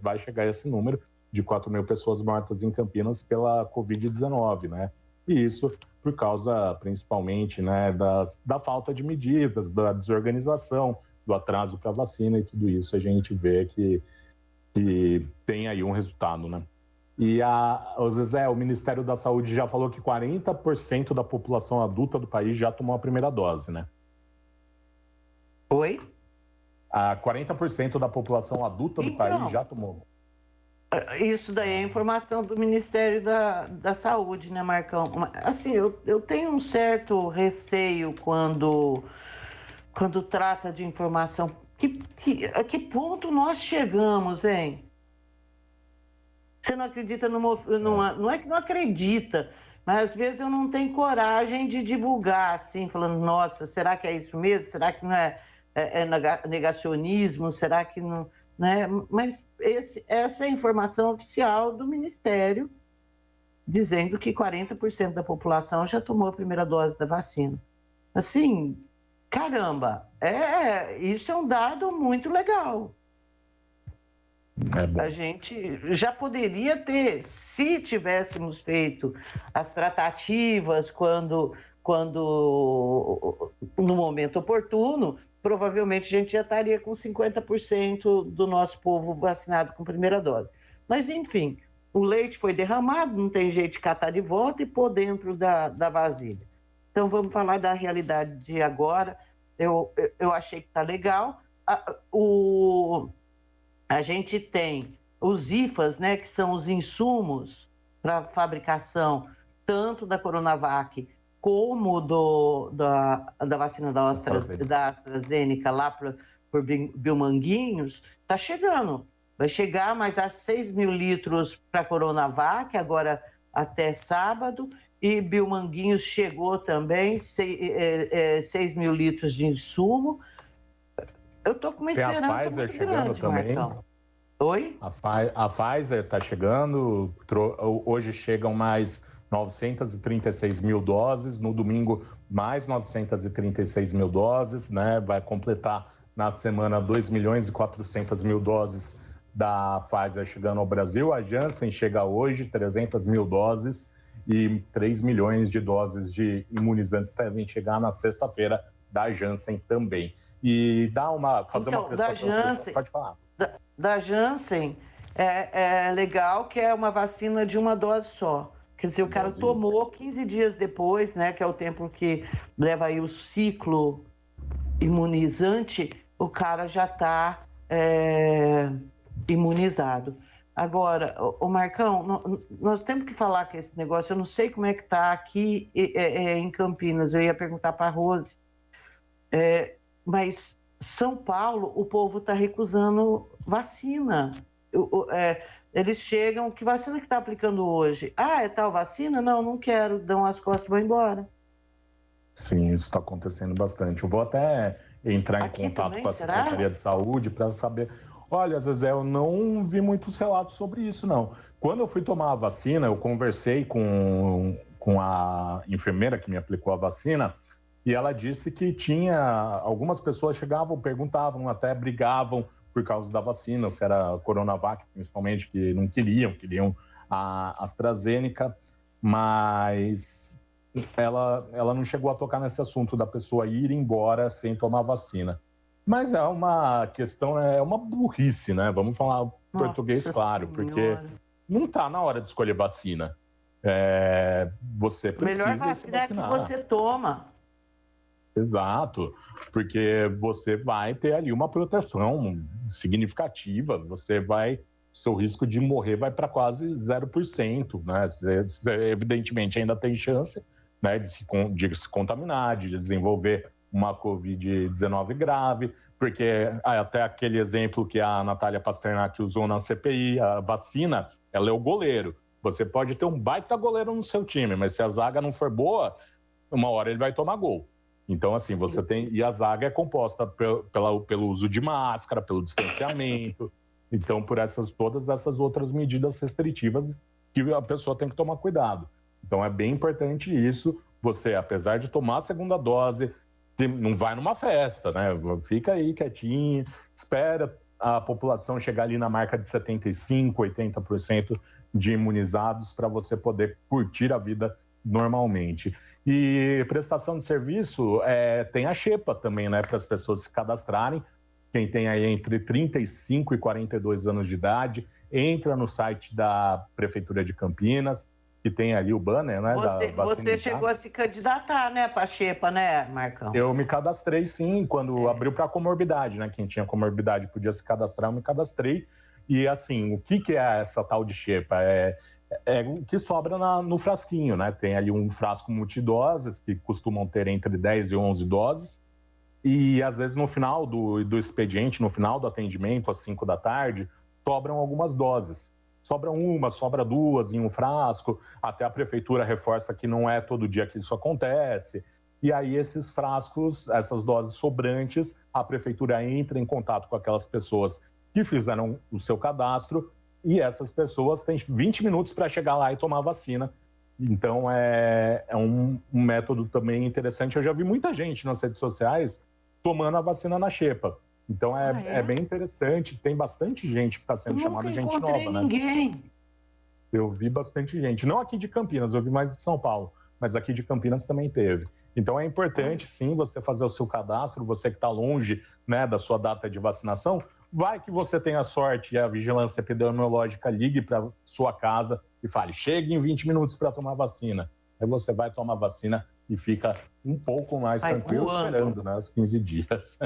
vai chegar a esse número de 4.000 pessoas mortas em Campinas pela Covid-19, né? E isso por causa, principalmente, né, da falta de medidas, da desorganização, do atraso para a vacina e tudo isso, a gente vê que tem aí um resultado, né? E Zezé, o Ministério da Saúde já falou que 40% da população adulta do país já tomou a primeira dose, né? Oi? 40% da população adulta do país já tomou. Isso daí é informação do Ministério da Saúde, né, Marcão? Assim, eu tenho um certo receio quando trata de informação. A que ponto nós chegamos, hein? Você não acredita não é que não acredita, mas às vezes eu não tenho coragem de divulgar, assim, falando, nossa, será que é isso mesmo? Será que não é negacionismo? Será que não... Né? Mas essa é a informação oficial do Ministério, dizendo que 40% da população já tomou a primeira dose da vacina. Assim, caramba, isso é um dado muito legal. A gente já poderia ter, se tivéssemos feito as tratativas quando no momento oportuno, provavelmente a gente já estaria com 50% do nosso povo vacinado com primeira dose. Mas, enfim, o leite foi derramado, não tem jeito de catar de volta e pôr dentro da vasilha. Então, vamos falar da realidade de agora. Eu achei que está legal. A gente tem os IFAs, né, que são os insumos para fabricação tanto da Coronavac como da vacina da AstraZeneca lá por Biomanguinhos, está chegando. Vai chegar mais a 6.000 litros para a Coronavac, agora até sábado, e Biomanguinhos chegou também, 6.000 litros de insumo. Eu estou com uma esperança a Pfizer muito chegando grande, também. Marcão. Oi? A Pfizer está chegando, hoje chegam mais 936 mil doses, no domingo mais 936 mil doses, né? Vai completar na semana 2.400.000 doses da Pfizer chegando ao Brasil. A Janssen chega hoje, 300 mil doses e 3 milhões de doses de imunizantes devem chegar na sexta-feira da Janssen também. E fazer uma prestação... Da Janssen, pode falar. Da Janssen é legal que é uma vacina de uma dose só. Quer dizer, o cara tomou 15 dias depois, né, que é o tempo que leva aí o ciclo imunizante, o cara já está imunizado. Agora, o Marcão, nós temos que falar que esse negócio, eu não sei como é que está aqui em Campinas, eu ia perguntar para a Rose, mas São Paulo, o povo está recusando vacina. Eles chegam, que vacina que está aplicando hoje? É tal vacina? Não quero, dão as costas e vão embora. Sim, isso está acontecendo bastante. Eu vou até entrar em contato também, com a Secretaria de Saúde para saber... Olha, Zezé, eu não vi muitos relatos sobre isso, não. Quando eu fui tomar a vacina, eu conversei com a enfermeira que me aplicou a vacina e ela disse que tinha... Algumas pessoas chegavam, perguntavam, até brigavam por causa da vacina, se era Coronavac, principalmente, que não queriam a AstraZeneca, mas ela não chegou a tocar nesse assunto da pessoa ir embora sem tomar vacina. Mas é uma questão, é uma burrice, né? Vamos falar português claro, porque não está na hora de escolher vacina. Você precisa melhor vacina se vacinar. É que você toma. Exato, porque você vai ter ali uma proteção significativa, seu risco de morrer vai para quase 0%, né? Você, evidentemente, ainda tem chance, né, de se contaminar, de desenvolver uma Covid-19 grave, porque até aquele exemplo que a Natália Pasternak usou na CPI, a vacina, ela é o goleiro. Você pode ter um baita goleiro no seu time, mas se a zaga não for boa, uma hora ele vai tomar gol. Então, assim, você tem... E a zaga é composta pelo uso de máscara, pelo distanciamento. Então, por todas essas outras medidas restritivas que a pessoa tem que tomar cuidado. Então, é bem importante isso. Você, apesar de tomar a segunda dose, não vai numa festa, né? Fica aí quietinho, espera a população chegar ali na marca de 75%, 80% de imunizados para você poder curtir a vida normalmente. E prestação de serviço, tem a Xepa também, né? Para as pessoas se cadastrarem. Quem tem aí entre 35 e 42 anos de idade, entra no site da Prefeitura de Campinas, que tem ali o banner, né? Você chegou a se candidatar, né, para a Xepa, né, Marcão? Eu me cadastrei, sim, quando abriu para comorbidade, né? Quem tinha comorbidade podia se cadastrar, eu me cadastrei. E, assim, o que é essa tal de Xepa? É o que sobra no frasquinho, né? Tem ali um frasco multidoses, que costumam ter entre 10 e 11 doses. E, às vezes, no final do expediente, no final do atendimento, às 5 da tarde, sobram algumas doses. Sobra uma, sobra duas em um frasco, até a prefeitura reforça que não é todo dia que isso acontece. E aí esses frascos, essas doses sobrantes, a prefeitura entra em contato com aquelas pessoas que fizeram o seu cadastro e essas pessoas têm 20 minutos para chegar lá e tomar a vacina. Então é um método também interessante. Eu já vi muita gente nas redes sociais tomando a vacina na Xepa. Então é bem interessante, tem bastante gente que está sendo chamada de gente nova, né? Ninguém. Eu vi bastante gente, não aqui de Campinas, eu vi mais de São Paulo, mas aqui de Campinas também teve. Então é importante sim você fazer o seu cadastro, você que está longe, né, da sua data de vacinação, vai que você tenha sorte e a vigilância epidemiológica ligue para sua casa e fale, chegue em 20 minutos para tomar vacina. Aí você vai tomar vacina e fica um pouco mais tranquilo esperando, né, os 15 dias.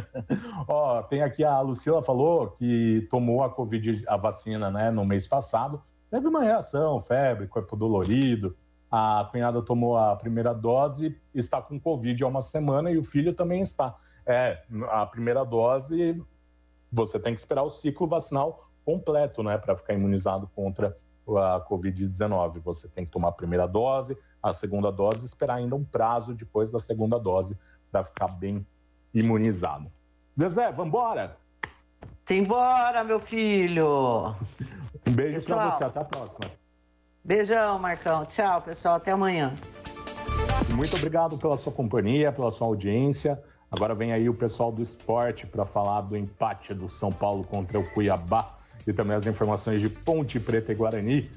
Ó, tem aqui a Lucila falou que tomou a vacina, né, no mês passado, teve uma reação, febre, corpo dolorido, a cunhada tomou a primeira dose, está com Covid há uma semana e o filho também está. A primeira dose, você tem que esperar o ciclo vacinal completo, né, para ficar imunizado contra a Covid-19. Você tem que tomar a primeira dose, a segunda dose, esperar ainda um prazo depois da segunda dose para ficar bem imunizado. Zezé, vambora? Simbora, meu filho! Um beijo para você, até a próxima. Beijão, Marcão. Tchau, pessoal, até amanhã. Muito obrigado pela sua companhia, pela sua audiência. Agora vem aí o pessoal do esporte para falar do empate do São Paulo contra o Cuiabá e também as informações de Ponte Preta e Guarani.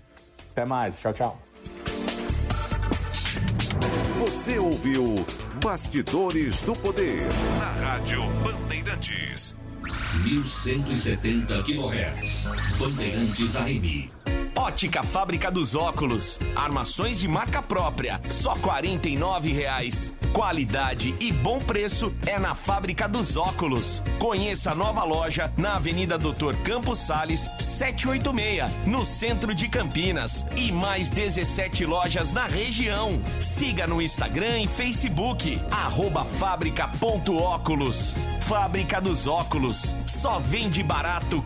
Até mais, tchau, tchau. Você ouviu Bastidores do Poder na Rádio Bandeirantes. 1170 kHz. Bandeirantes AM. Ótica Fábrica dos Óculos. Armações de marca própria, só R$ 49,00. Qualidade e bom preço é na Fábrica dos Óculos. Conheça a nova loja na Avenida Doutor Campos Sales, 786, no centro de Campinas. E mais 17 lojas na região. Siga no Instagram e Facebook, @fábrica.óculos. Fábrica dos Óculos. Só vende barato